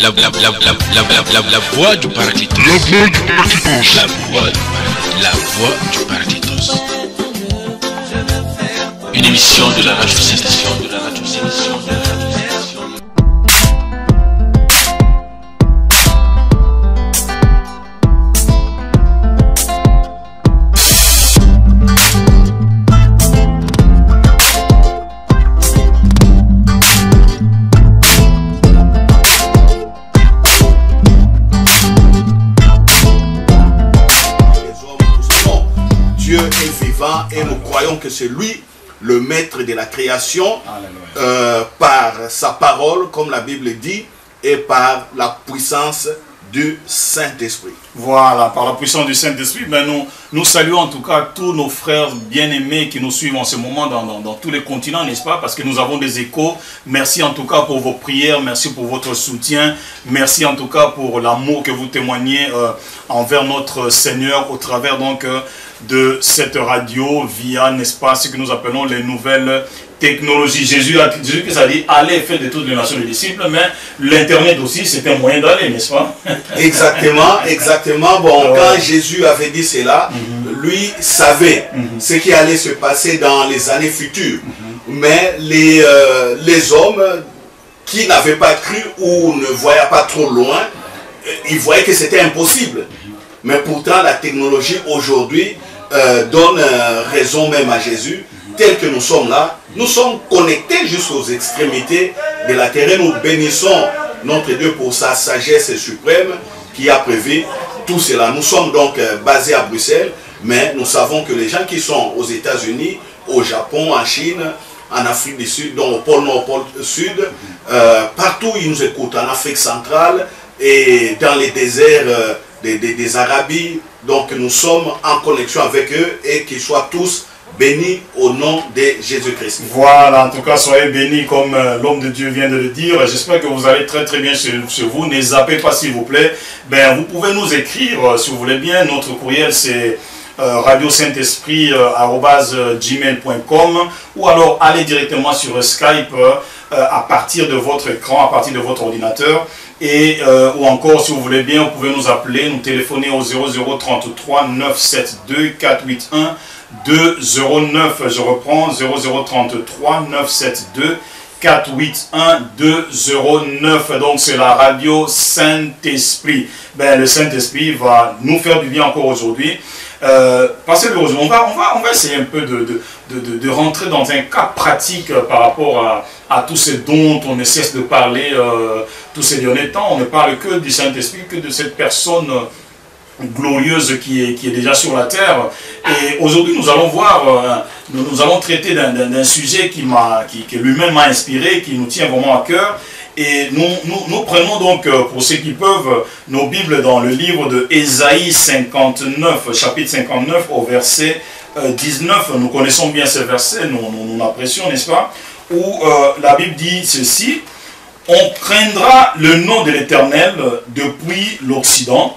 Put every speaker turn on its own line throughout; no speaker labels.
La voix du paraditos. La voix du paraditos. Une émission de la radio Sensation.
Et nous croyons que c'est lui le maître de la création par sa parole, comme la Bible dit, et par la puissance du Saint-Esprit.
Voilà, par la puissance du Saint-Esprit, ben nous saluons en tout cas tous nos frères bien-aimés qui nous suivent en ce moment dans tous les continents, n'est-ce pas? Parce que nous avons des échos. Merci en tout cas pour vos prières, merci pour votre soutien, merci en tout cas pour l'amour que vous témoignez envers notre Seigneur au travers donc de cette radio via, n'est-ce pas, ce que nous appelons les nouvelles technologies. Jésus a dit, allez faire de toutes les nations des disciples, mais l'Internet aussi, c'est un moyen d'aller, n'est-ce pas?
Exactement, exactement. Bon, quand Jésus avait dit cela, lui savait ce qui allait se passer dans les années futures. Mais les hommes qui n'avaient pas cru ou ne voyaient pas trop loin, ils voyaient que c'était impossible. Mais pourtant, la technologie aujourd'hui donne raison même à Jésus. Tel que nous sommes là, nous sommes connectés jusqu'aux extrémités de la terre. Et nous bénissons notre Dieu pour sa sagesse suprême qui a prévu tout cela. Nous sommes donc basés à Bruxelles, mais nous savons que les gens qui sont aux États-Unis, au Japon, en Chine, en Afrique du Sud, donc au pôle Nord, au pôle Sud, partout ils nous écoutent, en Afrique centrale et dans les déserts des Arabies. Donc nous sommes en connexion avec eux et qu'ils soient tous bénis au nom de Jésus-Christ.
Voilà, en tout cas, soyez bénis comme l'homme de Dieu vient de le dire. J'espère que vous allez très bien chez vous. Ne zappez pas s'il vous plaît. Ben, vous pouvez nous écrire si vous voulez bien. Notre courriel c'est radio-saint-esprit@gmail.com ou alors allez directement sur Skype à partir de votre écran, à partir de votre ordinateur. Et ou encore si vous voulez bien, vous pouvez nous appeler, nous téléphoner au 0033 972 481 209. Je reprends 0033 972 481 209. Donc c'est la radio Saint-Esprit. Ben, le Saint-Esprit va nous faire du bien encore aujourd'hui. Parce que on va essayer un peu de rentrer dans un cas pratique par rapport à tout ce dont on ne cesse de parler tous ces derniers temps. On ne parle que du Saint-Esprit, que de cette personne glorieuse qui est déjà sur la terre. Et aujourd'hui nous allons voir, nous allons traiter d'un sujet qui lui-même m'a inspiré, qui nous tient vraiment à cœur. Et nous prenons donc, pour ceux qui peuvent, nos Bibles dans le livre de Ésaïe 59, chapitre 59, au verset 19. Nous connaissons bien ce verset, nous l'apprécions, n'est-ce pas? Où la Bible dit ceci: on craindra le nom de l'Éternel depuis l'Occident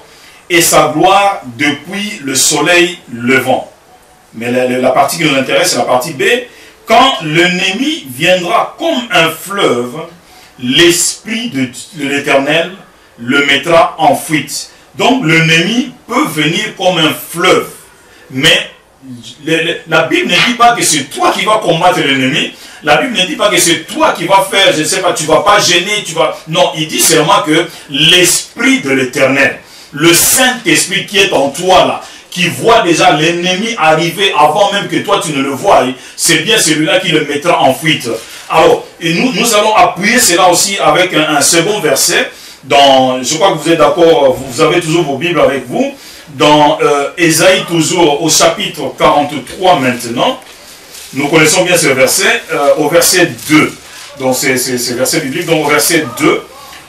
et sa gloire depuis le soleil levant. Mais la partie qui nous intéresse, c'est la partie B. Quand l'ennemi viendra comme un fleuve, l'Esprit de l'Éternel le mettra en fuite. Donc l'ennemi peut venir comme un fleuve. Mais la Bible ne dit pas que c'est toi qui vas combattre l'ennemi. La Bible ne dit pas que c'est toi qui vas faire, je ne sais pas, tu ne vas pas gêner, Non, il dit seulement que l'Esprit de l'Éternel, le Saint-Esprit qui est en toi là, qui voit déjà l'ennemi arriver avant même que toi tu ne le voies, c'est bien celui-là qui le mettra en fuite. Alors, et nous allons appuyer cela aussi avec un second verset. Je crois que vous êtes d'accord, vous avez toujours vos Bibles avec vous. Dans Ésaïe, toujours au chapitre 43 maintenant. Nous connaissons bien ce verset, au verset 2. Donc c'est verset biblique, donc au verset 2,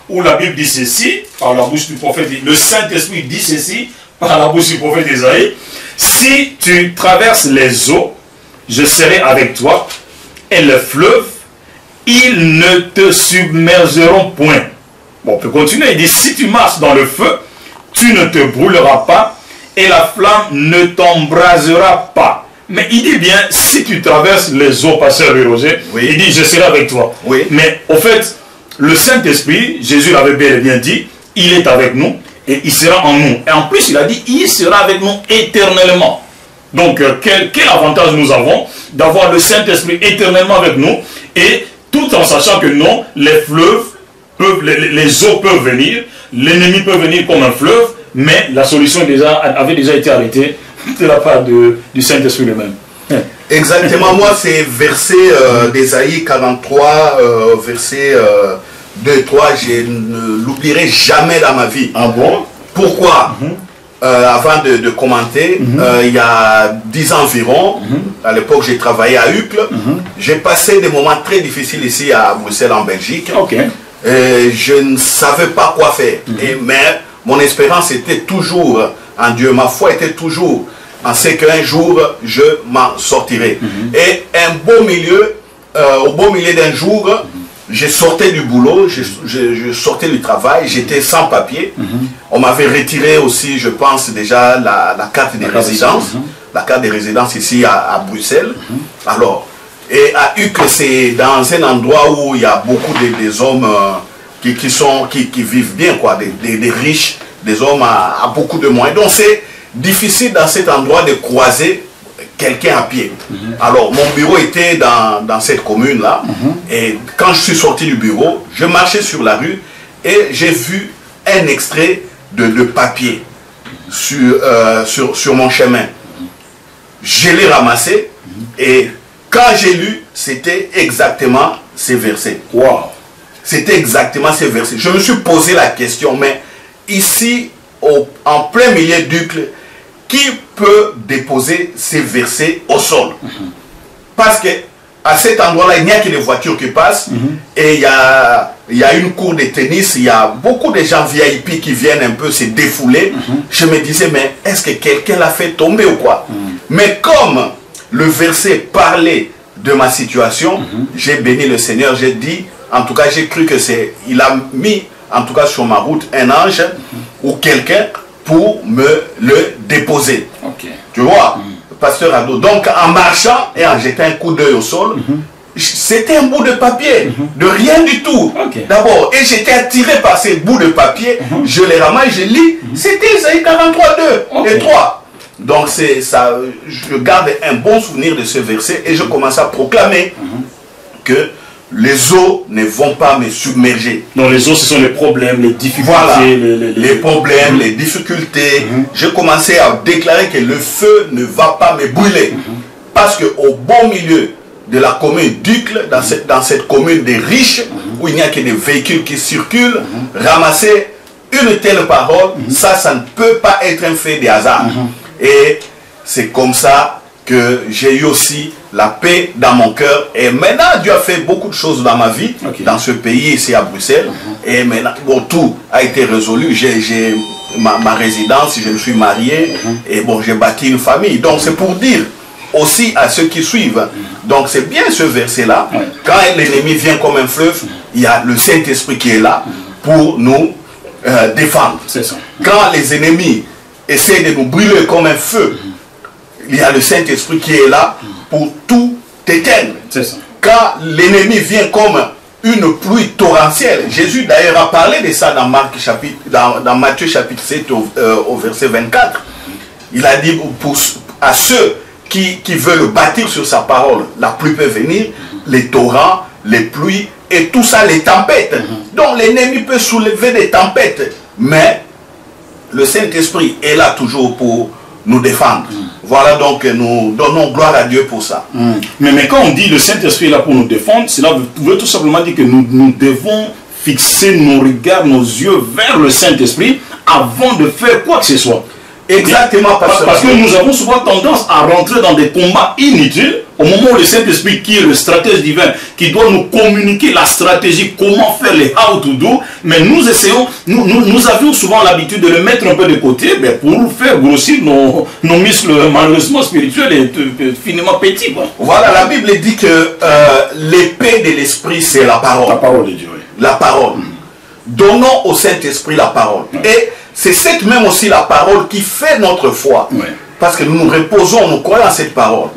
où la Bible dit ceci, par la bouche du prophète, le Saint-Esprit dit ceci, par la bouche du prophète Ésaïe: si tu traverses les eaux, je serai avec toi, et le fleuve, ils ne te submergeront point. Bon, on peut continuer, il dit: si tu marches dans le feu, tu ne te brûleras pas, et la flamme ne t'embrasera pas. Mais il dit bien, si tu traverses les eaux, pasteur Roger, oui. Il dit, je serai avec toi.
Oui.
Mais au fait, le Saint-Esprit, Jésus l'avait bel et bien dit, il est avec nous et il sera en nous. Et en plus, il a dit, il sera avec nous éternellement. Donc, quel avantage nous avons d'avoir le Saint-Esprit éternellement avec nous, et tout en sachant que non, les fleuves, les eaux peuvent venir, l'ennemi peut venir comme un fleuve, mais la solution avait déjà été arrêtée de la part du Saint-Esprit lui-même.
Exactement, moi c'est verset d'Ésaïe 43, verset 2-3, je ne l'oublierai jamais dans ma vie.
Ah bon?
Pourquoi? Avant de commenter, il y a 10 ans environ, à l'époque j'ai travaillé à Uccle, j'ai passé des moments très difficiles ici à Bruxelles en Belgique. Je ne savais pas quoi faire, mais mon espérance était toujours en Dieu, ma foi était toujours en ce qu'un jour je m'en sortirai. Et au beau milieu d'un jour, je sortais du boulot, je sortais du travail, j'étais sans papier. On m'avait retiré aussi, je pense déjà, la carte de résidence. La carte de résidence ici à Bruxelles. Alors, et à Uccle, c'est dans un endroit où il y a beaucoup des hommes qui vivent bien, quoi, des riches, des hommes à beaucoup de moyens. Donc c'est difficile dans cet endroit de croiser quelqu'un à pied. Alors mon bureau était dans cette commune-là, et quand je suis sorti du bureau, je marchais sur la rue et j'ai vu un extrait de papier sur mon chemin. Je l'ai ramassé et quand j'ai lu, c'était exactement ces versets.
Wow.
C'était exactement ces versets. Je me suis posé la question, mais ici, en plein milieu d'Uccle, qui peut déposer ces versets au sol? Parce que à cet endroit-là, il n'y a que des voitures qui passent, et il y a une cour de tennis, il y a beaucoup de gens VIP qui viennent un peu se défouler. Je me disais, mais est-ce que quelqu'un l'a fait tomber ou quoi? Mais comme le verset parlait de ma situation, j'ai béni le Seigneur, j'ai dit, en tout cas j'ai cru que il a mis en tout cas sur ma route un ange ou quelqu'un pour me le déposer. Tu vois, pasteur Ado. Donc en marchant et en jetant un coup d'œil au sol, c'était un bout de papier, de rien du tout. D'abord, et j'étais attiré par ces bouts de papier, je les ramasse, je lis, c'était Isaïe 43, 2 et 3. Donc ça, je garde un bon souvenir de ce verset et je commence à proclamer que les eaux ne vont pas me submerger.
Non, les eaux, ce sont les problèmes, les difficultés.
Voilà, les problèmes, les difficultés. Je commençais à déclarer que le feu ne va pas me brûler. Parce qu'au bon milieu de la commune d'Uccle, dans cette commune des riches, où il n'y a que des véhicules qui circulent, ramasser une telle parole, ça ne peut pas être un fait de hasard. Et c'est comme ça que j'ai eu aussi la paix dans mon cœur. Et maintenant, Dieu a fait beaucoup de choses dans ma vie, dans ce pays, ici à Bruxelles. Et maintenant, bon, tout a été résolu. J'ai ma résidence, je me suis marié, et bon, j'ai bâti une famille. Donc, c'est pour dire aussi à ceux qui suivent. Donc, c'est bien ce verset-là. Quand l'ennemi vient comme un fleuve, il y a le Saint-Esprit qui est là pour nous défendre. Quand les ennemis essaient de nous brûler comme un feu, il y a le Saint-Esprit qui est là pour tout éteindre. Quand l'ennemi vient comme une pluie torrentielle, Jésus d'ailleurs a parlé de ça dans Matthieu chapitre 7 au verset 24. Il a dit à ceux qui veulent bâtir sur sa parole, la pluie peut venir, les torrents, les pluies et tout ça, les tempêtes. Donc l'ennemi peut soulever des tempêtes, mais le Saint-Esprit est là toujours pour nous défendre. Voilà, donc nous donnons gloire à Dieu pour ça.
Mais quand on dit le Saint-Esprit est là pour nous défendre, cela veut tout simplement dire que nous devons fixer nos regards, nos yeux vers le Saint-Esprit avant de faire quoi que ce soit.
Exactement,
parce que nous avons souvent tendance à rentrer dans des combats inutiles au moment où le Saint-Esprit, qui est le stratège divin, qui doit nous communiquer la stratégie, comment faire les how to do, mais nous essayons, nous avions souvent l'habitude de le mettre un peu de côté pour faire grossir nos muscles malheureusement spirituels et finement petits.
Voilà, la Bible dit que l'épée de l'Esprit, c'est la parole.
La parole de Dieu, oui.
La parole. Donnons au Saint-Esprit la parole. Et c'est cette même aussi la parole qui fait notre foi. Parce que nous nous reposons, nous croyons à cette parole.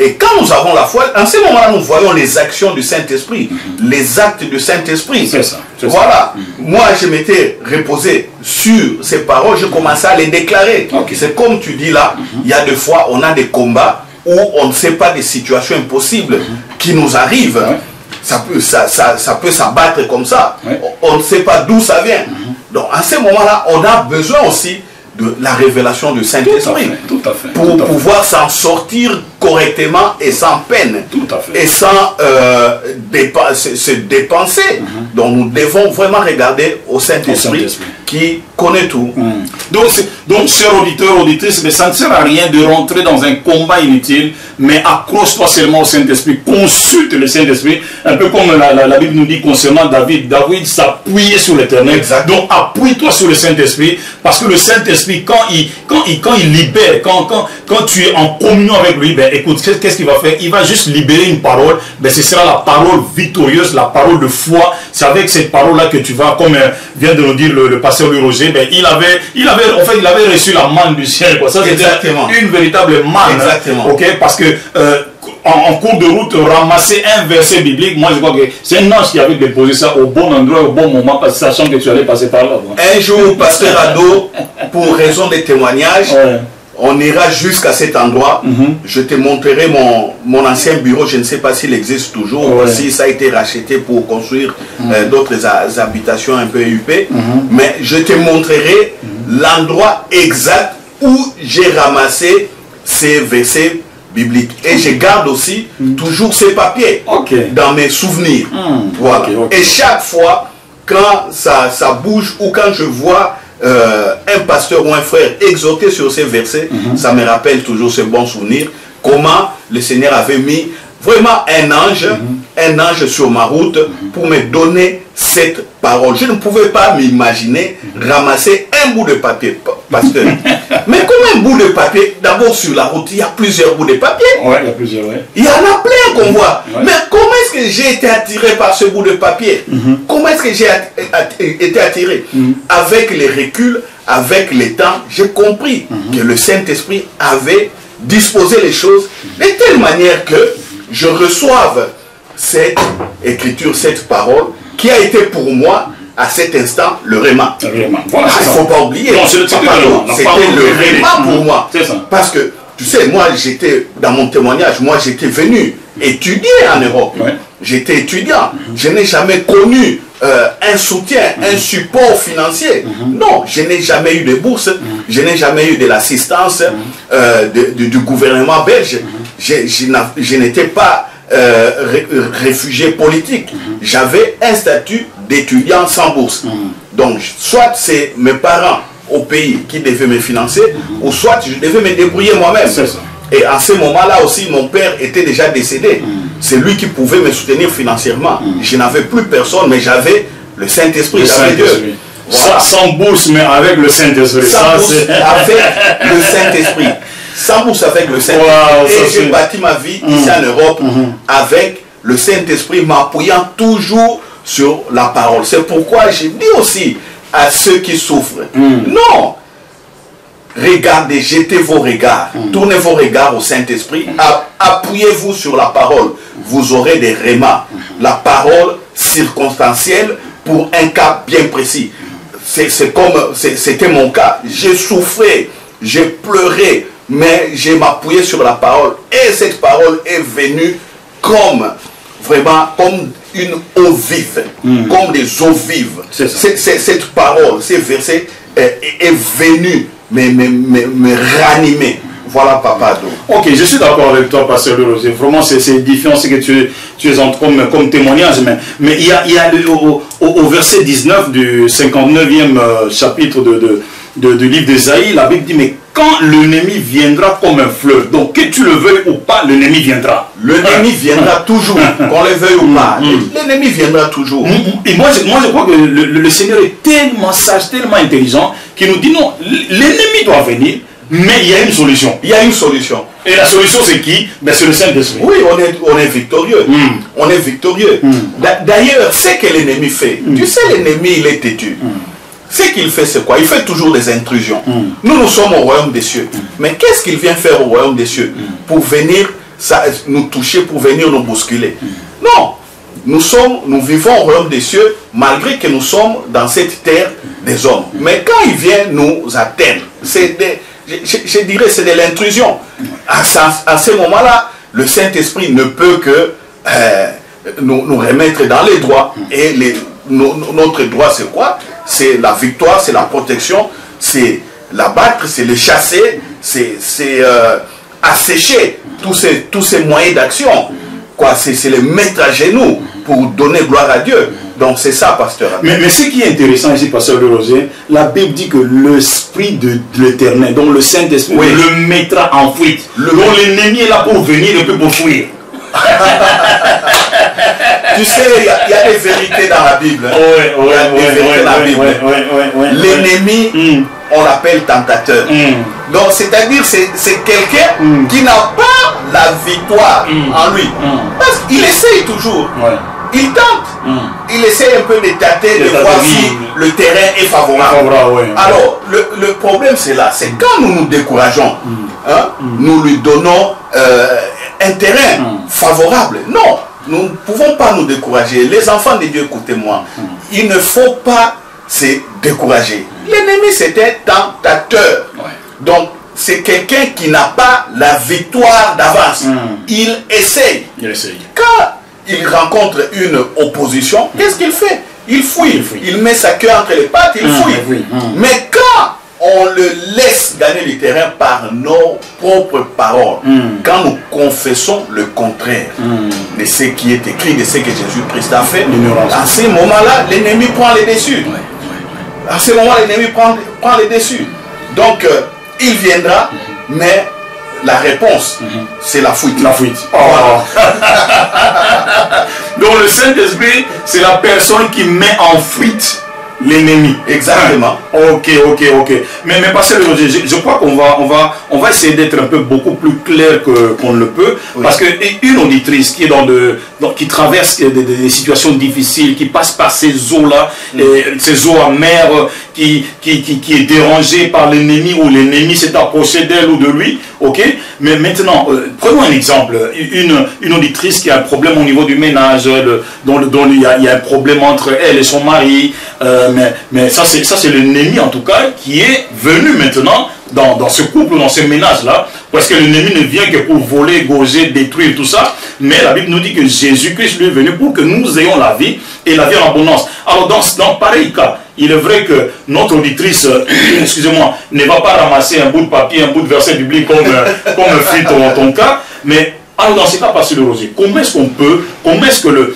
Et quand nous avons la foi, en ce moment-là, nous voyons les actions du Saint-Esprit, les actes du Saint-Esprit.
C'est ça.
Voilà. Moi, je m'étais reposé sur ces paroles, je commençais à les déclarer. C'est comme tu dis là, il y a des fois, on a des combats où on ne sait pas des situations impossibles qui nous arrivent. Ça peut s'abattre comme ça. On ne sait pas d'où ça vient. Donc, à ce moment-là, on a besoin aussi de la révélation du Saint-Esprit pour pouvoir s'en sortir correctement et sans peine et sans se dépenser. Donc nous devons vraiment regarder au Saint-Esprit qui connaît tout.
Donc chers auditeurs, auditrices, mais ça ne sert à rien de rentrer dans un combat inutile, mais accroche-toi seulement au Saint-Esprit, consulte le Saint-Esprit, un peu comme la Bible nous dit concernant David. David s'appuyait sur l'Éternel. Donc appuie-toi sur le Saint-Esprit, parce que le Saint-Esprit, quand il libère, quand tu es en communion avec lui, ben écoute, qu'est-ce qu'il va faire? Il va juste libérer une parole, ben ce sera la parole victorieuse, la parole de foi. C'est avec cette parole-là que tu vas, comme vient de nous dire le pasteur Louis Roger, ben il avait reçu la manne du ciel, quoi. Ça c'était une véritable manne.
Exactement.
Parce que en cours de route, ramasser un verset biblique, moi je crois que c'est un ange qui avait déposé ça au bon endroit, au bon moment, parce que sachant que tu allais passer par là.
Un jour, pasteur Ado, pour raison des témoignages, on ira jusqu'à cet endroit. Je te montrerai mon ancien bureau. Je ne sais pas s'il existe toujours, si ça a été racheté pour construire d'autres habitations un peu huppées. Mais je te montrerai l'endroit exact où j'ai ramassé ces versets bibliques. Et je garde aussi toujours ces papiers dans mes souvenirs. Voilà. Et chaque fois, quand ça bouge ou quand je vois un pasteur ou un frère exhorté sur ces versets, ça me rappelle toujours ce bon souvenir, comment le Seigneur avait mis vraiment un ange sur ma route pour me donner cette parole. Je ne pouvais pas m'imaginer ramasser un bout de papier, pasteur. Mais comme un bout de papier, d'abord sur la route, il y a plusieurs bouts de papier.
Il y a plusieurs,
Il y en a plein qu'on voit. Mais comment est-ce que j'ai été attiré par ce bout de papier? Comment est-ce que j'ai été attiré? Avec les reculs, avec les temps, j'ai compris que le Saint-Esprit avait disposé les choses de telle manière que je reçoive cette écriture, cette parole qui a été pour moi à cet instant le réma.
Voilà,
il ne faut pas oublier. C'était le réma pour moi. Parce que, tu sais, moi j'étais, dans mon témoignage, moi j'étais venu étudier en Europe. J'étais étudiant. Je n'ai jamais connu un soutien, un support financier. Non, je n'ai jamais eu de bourse. Je n'ai jamais eu de l'assistance du gouvernement belge. Je n'étais pas réfugié politique. J'avais un statut d'étudiant sans bourse. Donc, soit c'est mes parents au pays qui devaient me financer, ou soit je devais me débrouiller moi-même. Et à ce moment-là aussi, mon père était déjà décédé. C'est lui qui pouvait me soutenir financièrement. Je n'avais plus personne, mais j'avais le Saint-Esprit, j'avais Dieu.
Voilà. Sans bourse, mais avec le Saint-Esprit.
Sans bourse, avec le Saint-Esprit. Sans bourse, avec le Saint-Esprit. Et j'ai bâti ma vie ici en Europe avec le Saint-Esprit, m'appuyant toujours sur la parole. C'est pourquoi je dis aussi à ceux qui souffrent, non, regardez, jetez vos regards, tournez vos regards au Saint-Esprit, appuyez-vous sur la parole, vous aurez des rémas. La parole circonstancielle pour un cas bien précis. C'était mon cas. J'ai souffert, j'ai pleuré, mais j'ai m'appuyé sur la parole. Et cette parole est venue comme, vraiment, comme une eau vive, comme des eaux vives. Cette parole, ces versets est venue me ranimer. Voilà, Papa Ado.
Ok, je suis d'accord avec toi, Pasteur Roger. Vraiment, c'est édifiant ce que tu es en comme témoignage. Mais il y a au verset 19 du 59e chapitre du livre d'Ésaïe, la Bible dit, mais quand l'ennemi viendra comme un fleuve, donc que tu le veuilles ou pas, l'ennemi viendra.
L'ennemi viendra toujours, qu'on le veuille ou pas. L'ennemi viendra toujours.
Et moi, je crois que le Seigneur est tellement sage, tellement intelligent, qu'il nous dit non, l'ennemi doit venir, mais il y a une solution.
Il y a une solution.
Et la solution, c'est qui? Ben, c'est le Saint-Esprit.
Oui, on est victorieux. On est victorieux. D'ailleurs, ce que l'ennemi fait, tu sais, l'ennemi, il est têtu. Ce qu'il fait, c'est quoi? Il fait toujours des intrusions. Nous sommes au royaume des cieux. Mais qu'est-ce qu'il vient faire au royaume des cieux? Pour venir nous toucher pour venir nous bousculer. Non, nous vivons au royaume des cieux, malgré que nous sommes dans cette terre des hommes. Mais quand il vient nous atteindre, je dirais c'est de l'intrusion. À ce moment-là, le Saint-Esprit ne peut que nous remettre dans les droits. Et notre droit, c'est quoi? C'est la victoire, c'est la protection, c'est l'abattre, c'est le chasser, c'est assécher tous ces moyens d'action. C'est les mettre à genoux pour donner gloire à Dieu. Donc c'est ça, pasteur.
Mais ce qui est intéressant ici, pasteur de Roger, la Bible dit que l'Esprit de l'Éternel, donc le Saint-Esprit, le mettra en fuite. Donc l'ennemi est là pour venir et pour fuir.
Tu sais, il y a des vérités dans la Bible. L'ennemi, on l'appelle tentateur. Donc, c'est-à-dire, c'est quelqu'un qui n'a pas la victoire en lui. Parce qu'il essaye toujours. Il tente. Il essaie un peu de tâter, de voir si le terrain est favorable. Alors, le problème, c'est là. C'est quand nous nous décourageons, nous lui donnons un terrain favorable. Non, nous ne pouvons pas nous décourager. Les enfants de Dieu, écoutez-moi, il ne faut pas se décourager. L'ennemi, c'est un tentateur. Donc, c'est quelqu'un qui n'a pas la victoire d'avance. Il essaye. Quand il rencontre une opposition, qu'est-ce qu'il fait? Il fuit. Il met sa queue entre les pattes, il fuit. Mais quand on le laisse gagner du terrain par nos propres paroles, quand nous confessons le contraire de ce qui est écrit, de ce que Jésus-Christ a fait, à ce moment-là, l'ennemi prend les dessus. À ce moment-là, l'ennemi prend les dessus. Donc, il viendra, mais la réponse, c'est la fuite.
La fuite. Donc le Saint-Esprit, c'est la personne qui met en fuite l'ennemi.
Exactement.
Ok. Mais pasteur, je crois qu'on va essayer d'être un peu beaucoup plus clair qu'on ne le peut. Parce qu'une auditrice qui est qui traverse des situations difficiles, qui passe par ces eaux-là, ces eaux amères, qui est dérangée par l'ennemi, ou l'ennemi s'est approché d'elle ou de lui. Ok. Mais maintenant, prenons un exemple. Une auditrice qui a un problème au niveau du ménage, dont il y a un problème entre elle et son mari. Mais ça c'est l'ennemi en tout cas qui est venu maintenant dans ce couple, dans ce ménage-là, parce que l'ennemi ne vient que pour voler, gauger, détruire tout ça, mais la Bible nous dit que Jésus-Christ lui est venu pour que nous ayons la vie, et la vie en abondance. Alors dans pareil cas, il est vrai que notre auditrice, excusez-moi, ne va pas ramasser un bout de papier, un bout de verset biblique comme fit ton cas, mais alors dans ce cas, pasteur de Roger, comment est-ce que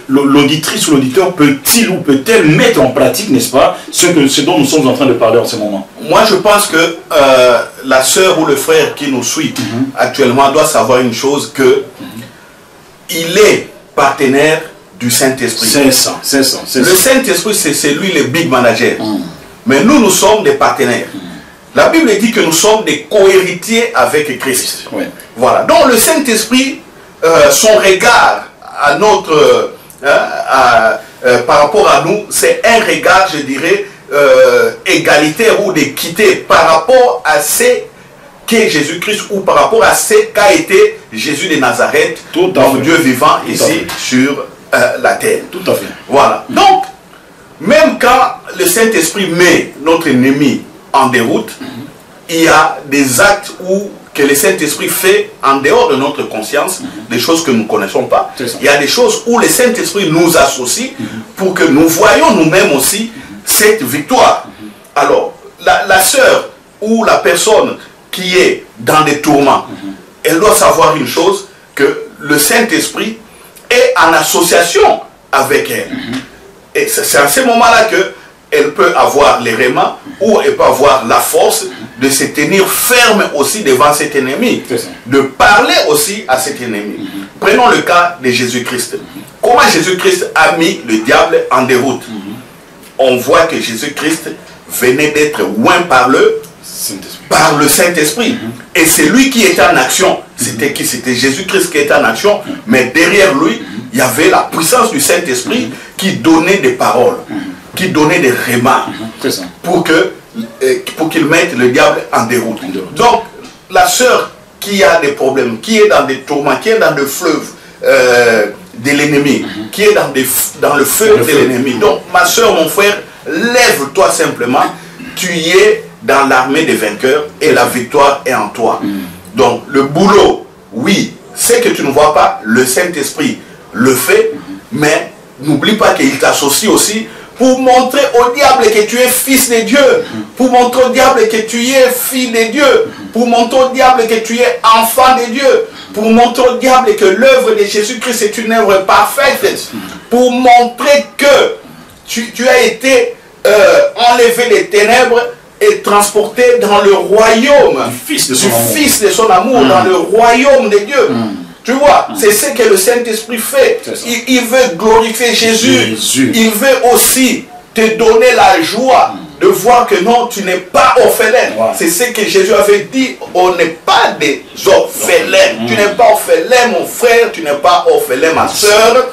l'auditrice ou l'auditeur peut-il ou peut-elle mettre en pratique, n'est-ce pas, ce dont nous sommes en train de parler en ce moment?
Moi, je pense que la sœur ou le frère qui nous suit actuellement doit savoir une chose, que il est partenaire du Saint-Esprit.
C'est ça.
Le Saint-Esprit, c'est lui le big manager. Mais nous sommes des partenaires. La Bible dit que nous sommes des co-héritiers avec Christ. Voilà. Donc le Saint-Esprit, son regard à notre, par rapport à nous, c'est un regard, je dirais, égalitaire ou d'équité par rapport à ce qu'est Jésus-Christ, ou par rapport à ce qu'a été Jésus de Nazareth, donc Dieu vivant ici sur la terre.
Tout à fait.
Voilà. Donc, même quand le Saint-Esprit met notre ennemi en déroute, il y a des actes que le Saint-Esprit fait en dehors de notre conscience, des choses que nous ne connaissons pas. Il y a des choses où le Saint-Esprit nous associe pour que nous voyions nous-mêmes aussi cette victoire. Alors, la sœur ou la personne qui est dans des tourments, elle doit savoir une chose, que le Saint-Esprit est en association avec elle. Et c'est à ce moment-là qu'elle peut avoir les rémants, ou elle peut avoir la force de se tenir ferme aussi devant cet ennemi, de parler aussi à cet ennemi. Prenons le cas de Jésus-Christ. Comment Jésus-Christ a mis le diable en déroute? On voit que Jésus-Christ venait d'être oint par le Saint-Esprit. Et c'est lui qui était en action. C'était qui? C'était Jésus-Christ qui était en action, mais derrière lui, il y avait la puissance du Saint-Esprit qui donnait des paroles, qui donnait des remarques pour qu'il mette le diable en déroute. Donc, la sœur qui a des problèmes, qui est dans des tourments, qui est dans le fleuve de l'ennemi, qui est dans le feu de l'ennemi. Donc, ma soeur, mon frère, lève-toi simplement. Tu es dans l'armée des vainqueurs et la victoire est en toi. Donc, le boulot, oui, c'est que tu ne vois pas, le Saint-Esprit le fait, mais n'oublie pas qu'il t'associe aussi pour montrer au diable que tu es fils de Dieu, pour montrer au diable que tu es fille de Dieu, pour montrer au diable que tu es enfant de Dieu, pour montrer au diable que l'œuvre de Jésus-Christ est une œuvre parfaite, pour montrer que tu as été enlevé des ténèbres et transporté dans le royaume
du Fils de son
amour, dans le royaume de Dieu. Tu vois, c'est ce que le Saint-Esprit fait. Il veut glorifier Jésus. Il veut aussi te donner la joie de voir que non, tu n'es pas orphelin. C'est ce que Jésus avait dit. On n'est pas des orphelins. Tu n'es pas orphelin, mon frère. Tu n'es pas orphelin, ma soeur.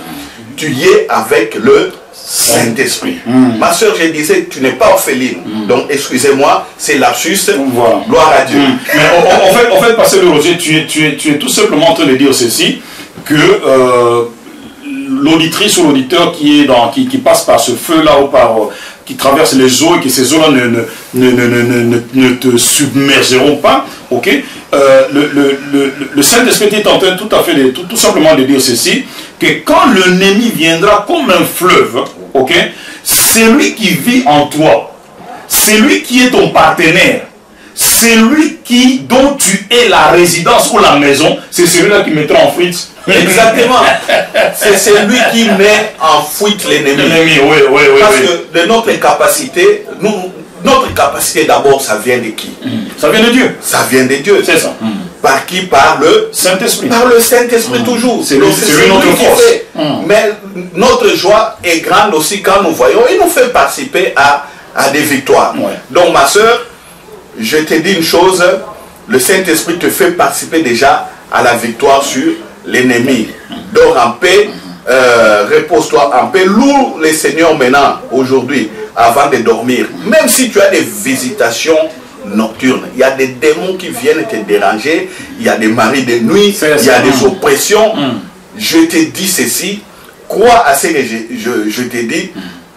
Tu y es avec le Saint-Esprit. Ma soeur, je disais, tu n'es pas orpheline. Donc, excusez-moi, c'est lapsus. Gloire à Dieu.
Mais en fait, Pasteur Roger, tu es tout simplement en train de dire ceci, que l'auditrice ou l'auditeur qui passe par ce feu-là ou qui traverse les eaux et que ces eaux-là ne te submergeront pas, ok? Le Saint-Esprit est en train tout simplement de dire ceci, que quand l'ennemi viendra comme un fleuve, ok, c'est lui qui vit en toi, c'est lui qui est ton partenaire, c'est lui dont tu es la résidence ou la maison, c'est celui-là qui mettra en fuite.
Exactement. C'est celui qui met en fuite l'ennemi.
Oui.
Parce que de notre capacité, notre capacité d'abord, ça vient de qui?
Ça vient de Dieu.
Ça vient de Dieu.
C'est ça.
Par qui? Par le
Saint-Esprit.
Par le Saint-Esprit toujours.
C'est lui notre force.
Mais notre joie est grande aussi quand nous voyons. Il nous fait participer à des victoires. Donc ma soeur, je te dis une chose, le Saint-Esprit te fait participer déjà à la victoire sur l'ennemi. Dors en paix, repose-toi en paix. Loue le Seigneur maintenant, aujourd'hui, avant de dormir. Même si tu as des visitations nocturnes, il y a des démons qui viennent te déranger, il y a des maris de nuit, il y a des oppressions. Je te dis ceci, crois à ce que je te dis.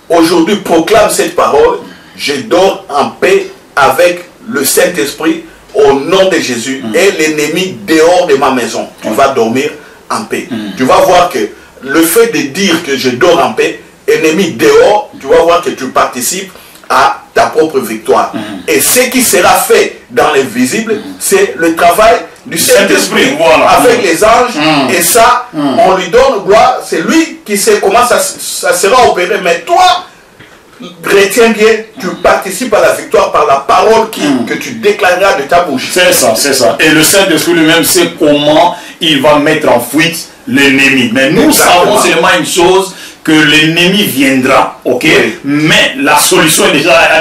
Aujourd'hui, proclame cette parole. Je dors en paix avec le Saint-Esprit au nom de Jésus et l'ennemi dehors de ma maison. Tu vas dormir en paix. Tu vas voir que le fait de dire que je dors en paix, ennemi dehors, tu vas voir que tu participes à ta propre victoire. Et ce qui sera fait dans l'invisible, c'est le travail du Saint-Esprit avec les anges. Et ça, on lui donne gloire. C'est lui qui sait comment ça sera opéré. Mais toi, retiens bien, tu participes à la victoire par la parole que tu déclareras de ta bouche.
C'est ça, c'est ça. Et le Saint-Esprit lui-même sait comment il va mettre en fuite l'ennemi. Mais nous savons seulement une chose, que l'ennemi viendra, ok? Mais la solution a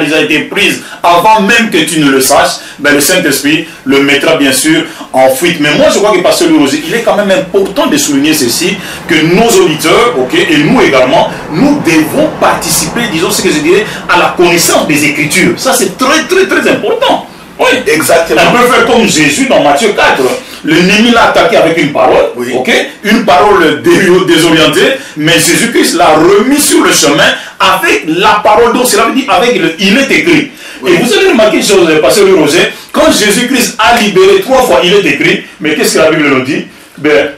déjà été prise avant même que tu ne le saches. Ben, le Saint-Esprit le mettra bien sûr en fuite. Mais moi je crois que Pasteur Rosé, il est quand même important de souligner ceci, que nos auditeurs, ok, et nous également, nous devons participer, disons ce que je dirais, à la connaissance des Écritures. Ça c'est très très très important. Oui,
exactement.
On peut faire comme Jésus dans Matthieu 4. L'ennemi l'a attaqué avec une parole, ok, une parole désorientée, mais Jésus-Christ l'a remis sur le chemin avec la parole. Donc cela veut dire avec il est écrit. Et vous avez remarqué une chose, Pasteur Roger, quand Jésus-Christ a libéré 3 fois, il est écrit, mais qu'est-ce que la Bible nous dit? Ben,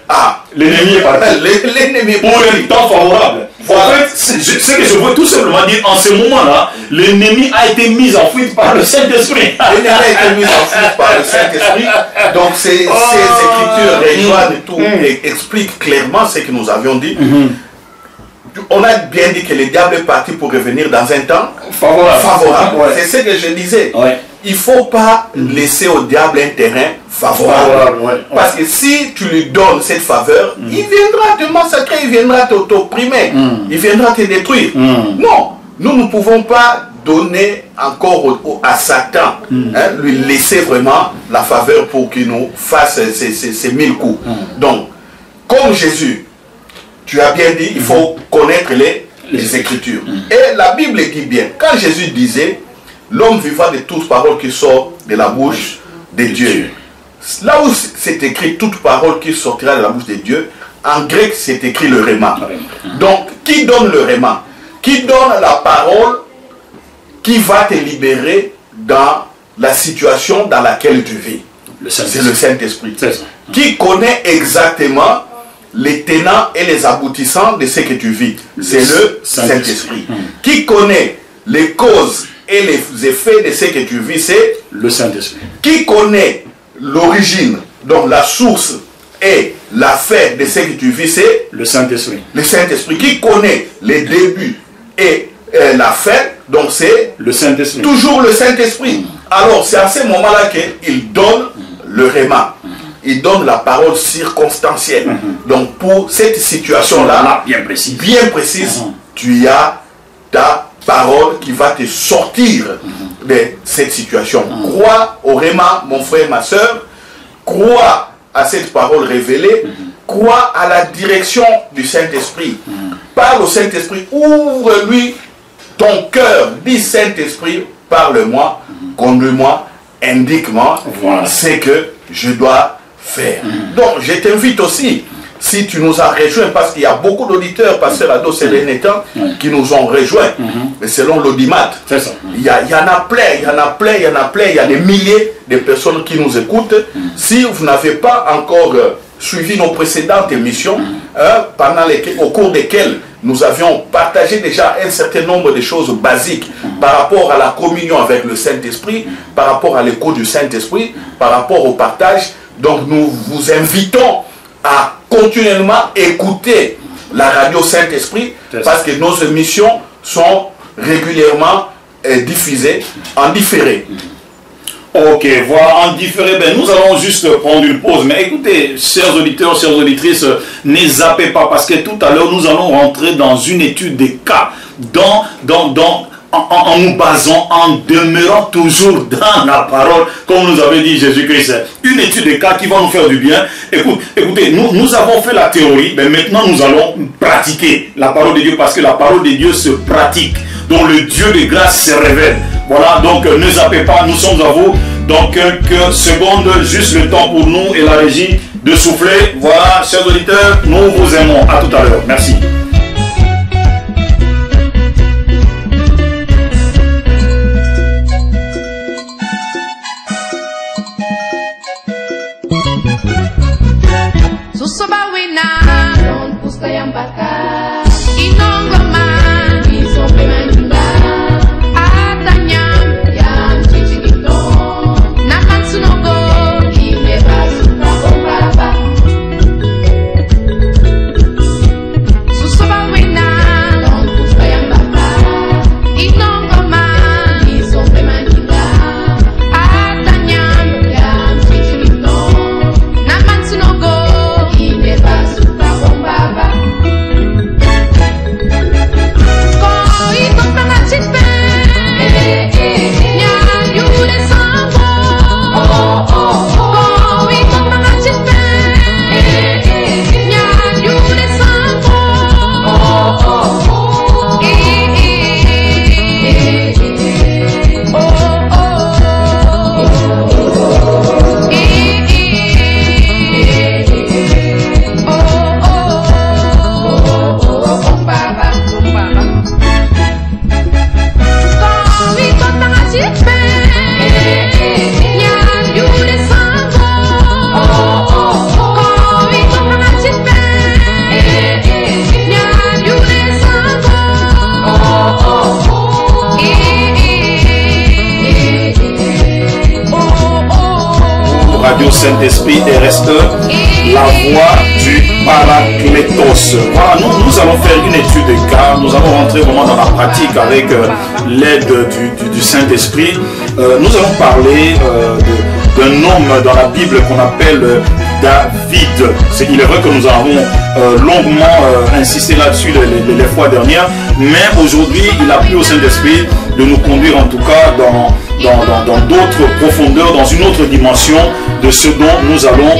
l'ennemi est parti.
L'ennemi
pour un temps favorable. Voilà. En fait, ce que je veux tout simplement dire, en ce moment-là, l'ennemi a été mis en fuite par le Saint-Esprit.
L'ennemi a été mis en fuite par le Saint-Esprit. Donc ces écritures rejoignent tout et expliquent clairement ce que nous avions dit. On a bien dit que le diable est parti pour revenir dans un temps favorable. C'est ce que je disais. Il ne faut pas laisser au diable un terrain favorable. Parce que si tu lui donnes cette faveur, il viendra te massacrer, il viendra t'opprimer, il viendra te détruire. Non, nous ne pouvons pas donner encore à Satan, lui laisser vraiment la faveur pour qu'il nous fasse ces 1000 coups. Donc, comme Jésus, tu as bien dit, il faut connaître les Écritures. Et la Bible dit bien, quand Jésus disait, l'homme vivra de toutes paroles qui sortent de la bouche de Dieu. là où c'est écrit toute parole qui sortira de la bouche de Dieu, en grec c'est écrit le réma. Donc qui donne le réma? Qui donne la parole qui va te libérer dans la situation dans laquelle tu vis? C'est le Saint-Esprit. Qui connaît exactement les tenants et les aboutissants de ce que tu vis? C'est le Saint-Esprit. Qui connaît les causes et les effets de ce que tu vis? C'est
le Saint-Esprit.
Qui connaît l'origine, donc la source et la fin de ce que tu vis? C'est
le Saint-Esprit.
Le Saint-Esprit. Qui connaît les débuts et la fin, donc c'est
le Saint-Esprit.
Toujours le Saint-Esprit. Alors c'est à ce moment-là qu'il donne le réma. Il donne la parole circonstancielle. Donc pour cette situation-là,
bien précise,
tu as ta parole qui va te sortir de cette situation. Crois au réma, mon frère, ma soeur. Crois à cette parole révélée. Crois à la direction du Saint-Esprit. Parle au Saint-Esprit. Ouvre-lui ton cœur. Dis Saint-Esprit, parle-moi, conduis-moi, indique-moi ce que je dois faire. Donc je t'invite aussi, si tu nous as rejoints, parce qu'il y a beaucoup d'auditeurs, pasteur Ado ces derniers temps, qui nous ont rejoints, mais selon l'audimat, il y en a plein, il y a des milliers de personnes qui nous écoutent. Si vous n'avez pas encore suivi nos précédentes émissions, au cours desquelles nous avions partagé déjà un certain nombre de choses basiques par rapport à la communion avec le Saint-Esprit, par rapport à l'écoute du Saint-Esprit, par rapport au partage. Donc nous vous invitons à continuellement écouter la radio Saint-Esprit, parce que nos émissions sont régulièrement diffusées en différé.
Ok, voilà, en différé, ben, nous allons juste prendre une pause. Mais écoutez, chers auditeurs, chères auditrices, ne zappez pas, parce que tout à l'heure, nous allons rentrer dans une étude des cas, en nous basant, en demeurant toujours dans la parole, comme nous avait dit Jésus-Christ. Une étude des cas qui va nous faire du bien. Écoutez, nous avons fait la théorie, mais maintenant nous allons pratiquer la parole de Dieu, parce que la parole de Dieu se pratique. Donc le Dieu de grâce se révèle. Voilà, donc ne zappez pas, nous sommes à vous. Dans quelques secondes, juste le temps pour nous et la régie de souffler. Voilà, chers auditeurs, nous vous aimons. À tout à l'heure. Merci. Saint-Esprit et reste la voix du Paraclétos. Voilà, nous allons faire une étude de cas, nous allons rentrer vraiment dans la pratique avec l'aide du Saint-Esprit. Nous allons parler d'un homme dans la Bible qu'on appelle David. Il est vrai que nous avons longuement insisté là-dessus les fois dernières, mais aujourd'hui il a plu au Saint-Esprit de nous conduire en tout cas dans d'autres profondeurs, dans une autre dimension de ce dont nous allons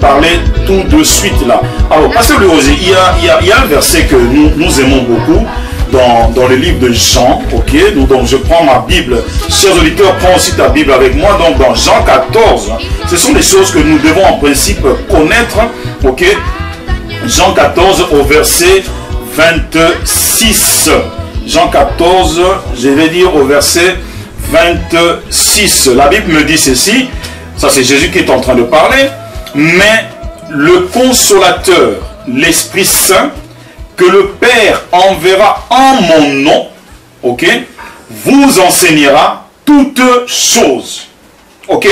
parler tout de suite là. Alors, Pasteur Louis, il y a un verset que nous aimons beaucoup. dans le livre de Jean, ok? Donc je prends ma Bible. Chers auditeurs, prends aussi ta Bible avec moi. Donc dans Jean 14, ce sont des choses que nous devons en principe connaître, ok? Jean 14 au verset 26. Jean 14, je vais dire au verset 26. La Bible me dit ceci, ça c'est Jésus qui est en train de parler, mais le consolateur, l'Esprit Saint, que le Père enverra en mon nom, ok, vous enseignera toutes choses, ok,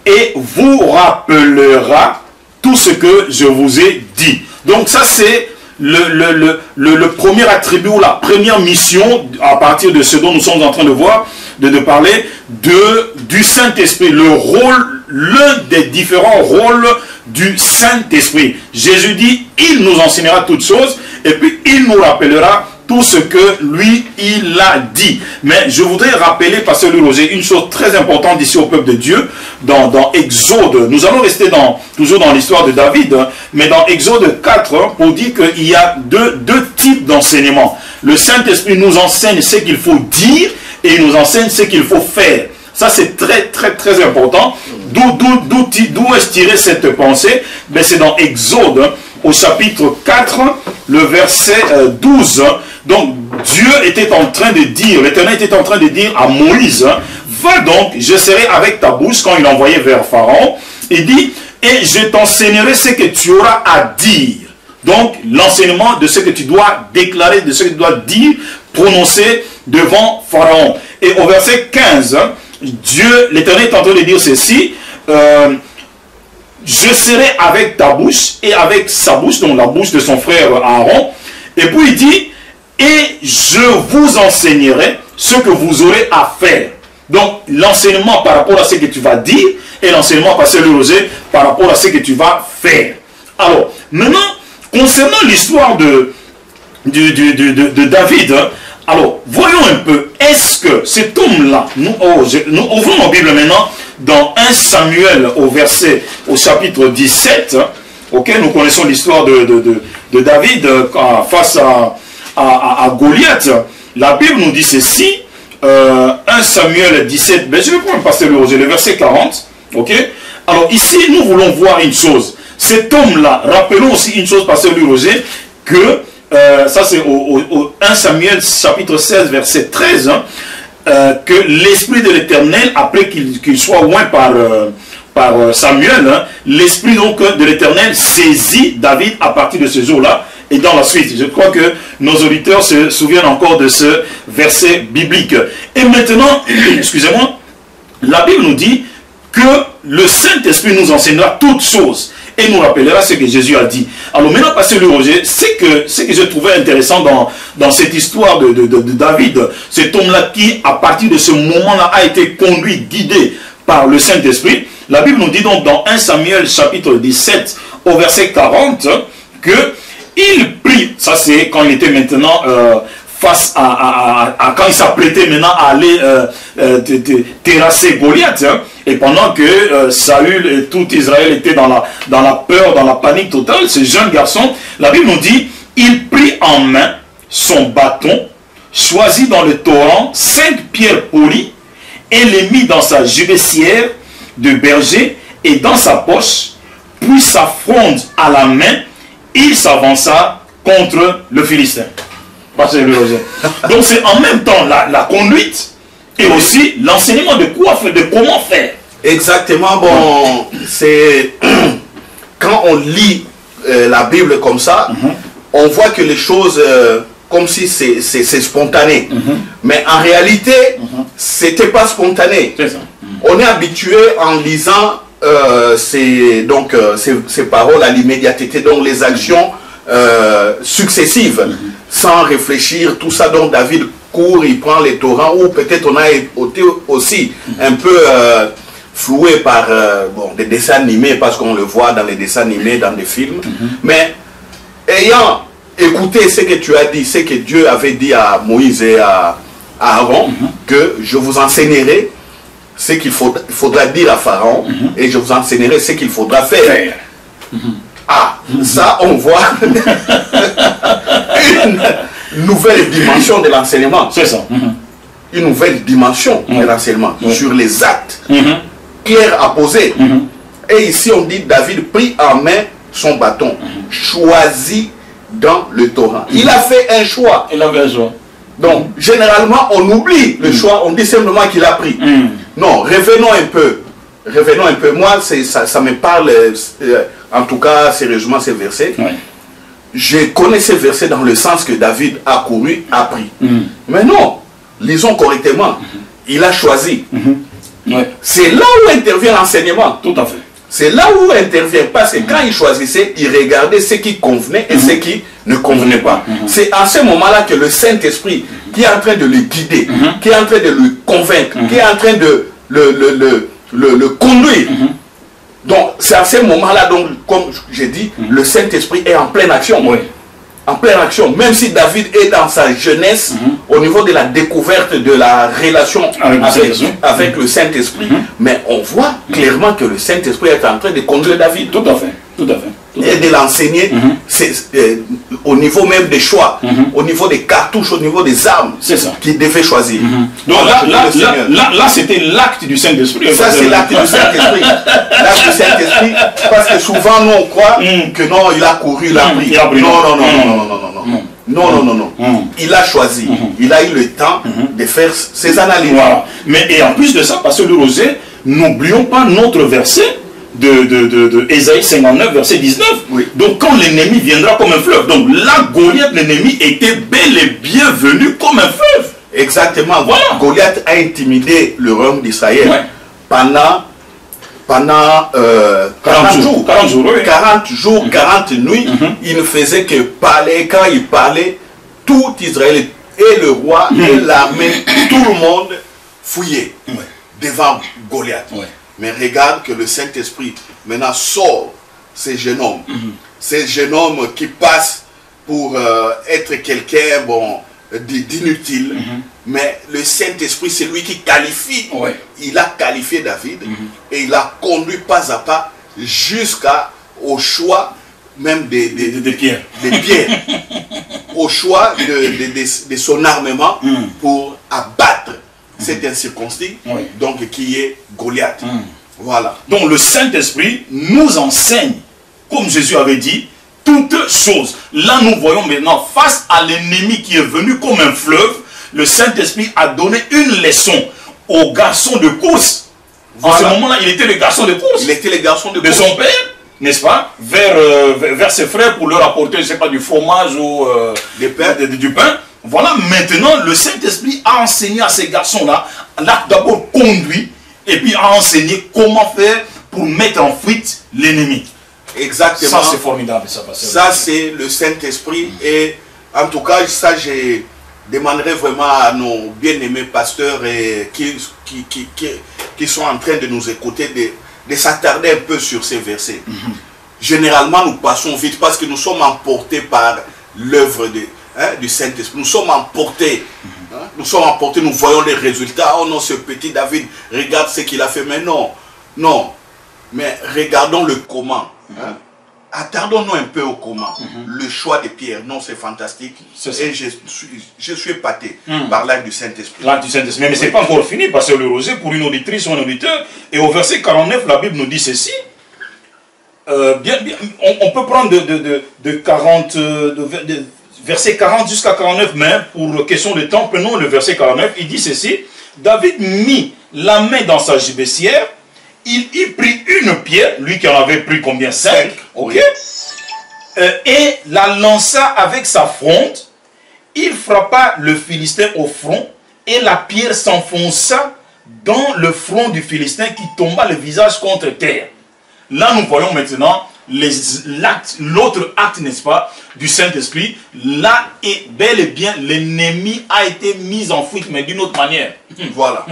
et vous rappellera tout ce que je vous ai dit. Donc ça c'est le premier attribut ou la première mission à partir de ce dont nous sommes en train de voir, de parler du Saint-Esprit, le rôle, l'un des différents rôles du Saint-Esprit. Jésus dit, il nous enseignera toutes choses et puis il nous rappellera tout ce que lui, il a dit. Mais je voudrais rappeler, Pasteur Louis Roger, une chose très importante ici au peuple de Dieu, dans Exode. Nous allons rester toujours dans l'histoire de David, mais dans Exode 4, pour dire qu'il y a deux types d'enseignement. Le Saint-Esprit nous enseigne ce qu'il faut dire et il nous enseigne ce qu'il faut faire. Ça, c'est très, très, très important. D'où est-ce tiré cette pensée? Ben, c'est dans Exode, au chapitre 4, le verset 12. Donc, Dieu était en train de dire, l'Éternel était en train de dire à Moïse, va donc, je serai avec ta bouche, quand il envoyait vers Pharaon. Il dit, et je t'enseignerai ce que tu auras à dire. Donc, l'enseignement de ce que tu dois déclarer, de ce que tu dois dire, prononcer devant Pharaon. Et au verset 15, Dieu, l'Éternel est en train de dire ceci, je serai avec ta bouche et avec sa bouche, donc la bouche de son frère Aaron. Et puis il dit, et je vous enseignerai ce que vous aurez à faire. Donc l'enseignement par rapport à ce que tu vas dire et l'enseignement, Pasteur Louis Roger, par rapport à ce que tu vas faire. Alors, maintenant, concernant l'histoire de David, alors, voyons un peu, est-ce que cet homme-là, nous ouvrons nos Bibles maintenant dans 1 Samuel au chapitre 17, ok, nous connaissons l'histoire de David face à Goliath. La Bible nous dit ceci, 1 Samuel 17, ben je vais prendre Pasteur Louis Roger, le verset 40, ok. Alors ici, nous voulons voir une chose, cet homme-là, rappelons aussi une chose, Pasteur Louis Roger, que ça c'est au 1 Samuel chapitre 16 verset 13, que l'Esprit de l'Éternel, après qu'il soit oint par Samuel, l'Esprit donc de l'Éternel saisit David à partir de ce jour-là et dans la suite. Je crois que nos auditeurs se souviennent encore de ce verset biblique. Et maintenant, excusez-moi, la Bible nous dit que le Saint-Esprit nous enseignera toutes choses et nous rappellera ce que Jésus a dit. Alors maintenant, Pasteur Louis Roger, ce que je trouvais intéressant dans cette histoire de David, cet homme-là qui, à partir de ce moment-là, a été conduit, guidé par le Saint-Esprit, la Bible nous dit donc dans 1 Samuel chapitre 17 au verset 40 que il prie, ça c'est quand il était maintenant face quand il s'apprêtait maintenant à aller terrasser Goliath, et pendant que Saül et tout Israël étaient dans la peur, dans la panique totale, ce jeune garçon, la Bible nous dit, il prit en main son bâton, choisit dans le torrent 5 pierres polies, et les mit dans sa gibecière de berger et dans sa poche, puis sa fronde à la main, il s'avança contre le Philistin. Donc c'est en même temps la conduite et aussi l'enseignement de quoi faire, de comment faire.
Exactement, bon, c'est quand on lit la Bible comme ça, on voit que les choses, comme si c'est spontané. Mais en réalité, c'était pas spontané. On est habitué en lisant ces paroles à l'immédiateté, donc les actions successives, sans réfléchir, tout ça. Donc David court, il prend les torrents, ou peut-être on a été aussi un peu floué par des dessins animés, parce qu'on le voit dans les dessins animés, dans des films. Mais ayant écouté ce que tu as dit, ce que Dieu avait dit à Moïse et à Aaron, que je vous enseignerai ce qu'il faudra dire à Pharaon, et je vous enseignerai ce qu'il faudra faire. nouvelle dimension de l'enseignement.
C'est ça.
Une nouvelle dimension de l'enseignement sur les actes clairs à poser. Et ici, on dit David prit en main son bâton, choisi dans le torrent. Il a fait un choix.
Il a fait un choix.
Donc, généralement, on oublie le choix, on dit simplement qu'il a pris. Non, revenons un peu. Revenons un peu. Moi, ça me parle, en tout cas, sérieusement, ces versets. Je connais ces versets dans le sens que David a couru, a pris. Mais non, lisons correctement. Il a choisi. C'est là où intervient l'enseignement.
Tout à fait.
C'est là où intervient, parce que quand il choisissait, il regardait ce qui convenait et ce qui ne convenait pas. C'est à ce moment-là que le Saint-Esprit, qui est en train de le guider, qui est en train de le convaincre, qui est en train de le conduire. Donc, c'est à ce moment-là, donc, comme j'ai dit, le Saint-Esprit est en pleine action. En pleine action. Même si David est dans sa jeunesse, au niveau de la découverte de la relation avec le Saint-Esprit, mais on voit clairement que le Saint-Esprit est en train de conduire David.
Tout à fait. Tout à fait.
Et de l'enseigner au niveau même des choix, au niveau des cartouches, au niveau des armes qu'il devait choisir.
Donc là c'était l'acte du Saint-Esprit.
Ça, c'est l'acte du Saint-Esprit. L'acte du Saint-Esprit, parce que souvent nous on croit que non, il a couru, il a pris. Non. Il a choisi. Il a eu le temps de faire ses analyses.
Voilà. Mais et en plus de ça, Pasteur Le Rosé, n'oublions pas notre verset de Ésaïe 59, verset 19. Donc quand l'ennemi viendra comme un fleuve, donc là Goliath, l'ennemi, était bel et bien venu comme un fleuve.
Exactement. Voilà. Goliath a intimidé le royaume d'Israël pendant 40 jours. 40 jours, 40 nuits. Il ne faisait que parler. Quand il parlait, tout Israël et le roi et l'armée, tout le monde fouillait devant Goliath. Mais regarde que le Saint-Esprit maintenant sort ces jeunes hommes. Ces jeunes hommes qui passent pour être quelqu'un d'inutile. Mais le Saint-Esprit, c'est lui qui qualifie. Il a qualifié David et il a conduit pas à pas jusqu'au choix même des pierres. Au choix de son armement pour abattre cet incirconcis, donc qui est Goliath. Voilà.
Donc le Saint-Esprit nous enseigne, comme Jésus avait dit, toutes choses. Là nous voyons maintenant, face à l'ennemi qui est venu comme un fleuve, le Saint-Esprit a donné une leçon au garçon de course. En ce moment-là, il était le garçon de course.
Il était le garçon de
son père, n'est-ce pas, vers ses frères pour leur apporter, je ne sais pas, du fromage ou du pain. Voilà, maintenant, le Saint-Esprit a enseigné à ces garçons-là, l'a d'abord conduit, et puis a enseigné comment faire pour mettre en fuite l'ennemi.
Exactement.
Ça, c'est formidable.
Ça, c'est le Saint-Esprit. Et en tout cas, ça, je demanderai vraiment à nos bien-aimés pasteurs qui sont en train de nous écouter de s'attarder un peu sur ces versets. Généralement, nous passons vite parce que nous sommes emportés par l'œuvre du Saint-Esprit. Nous sommes emportés. Nous sommes emportés, nous voyons les résultats. Oh non, ce petit David, regarde ce qu'il a fait. Mais non, non. Mais regardons le comment. Attardons-nous un peu au comment. Le choix des pierres, non, c'est fantastique. Et je suis épaté par l'acte du Saint-Esprit.
L'acte du Saint-Esprit. Mais ce n'est pas encore fini, parce que le rosé, pour une auditrice ou un auditeur, et au verset 49, la Bible nous dit ceci. On peut prendre de verset 40 jusqu'à 49, mais pour question de temps, prenons le verset 49. Il dit ceci. David mit la main dans sa gibecière. Il y prit une pierre, lui qui en avait pris combien? 5, ok, et la lança avec sa fronde. Il frappa le Philistin au front, et la pierre s'enfonça dans le front du Philistin qui tomba le visage contre terre. Là, nous voyons maintenant l'autre acte, n'est-ce pas, du Saint-Esprit. Là, et bel et bien, l'ennemi a été mis en fuite, mais d'une autre manière.
Voilà.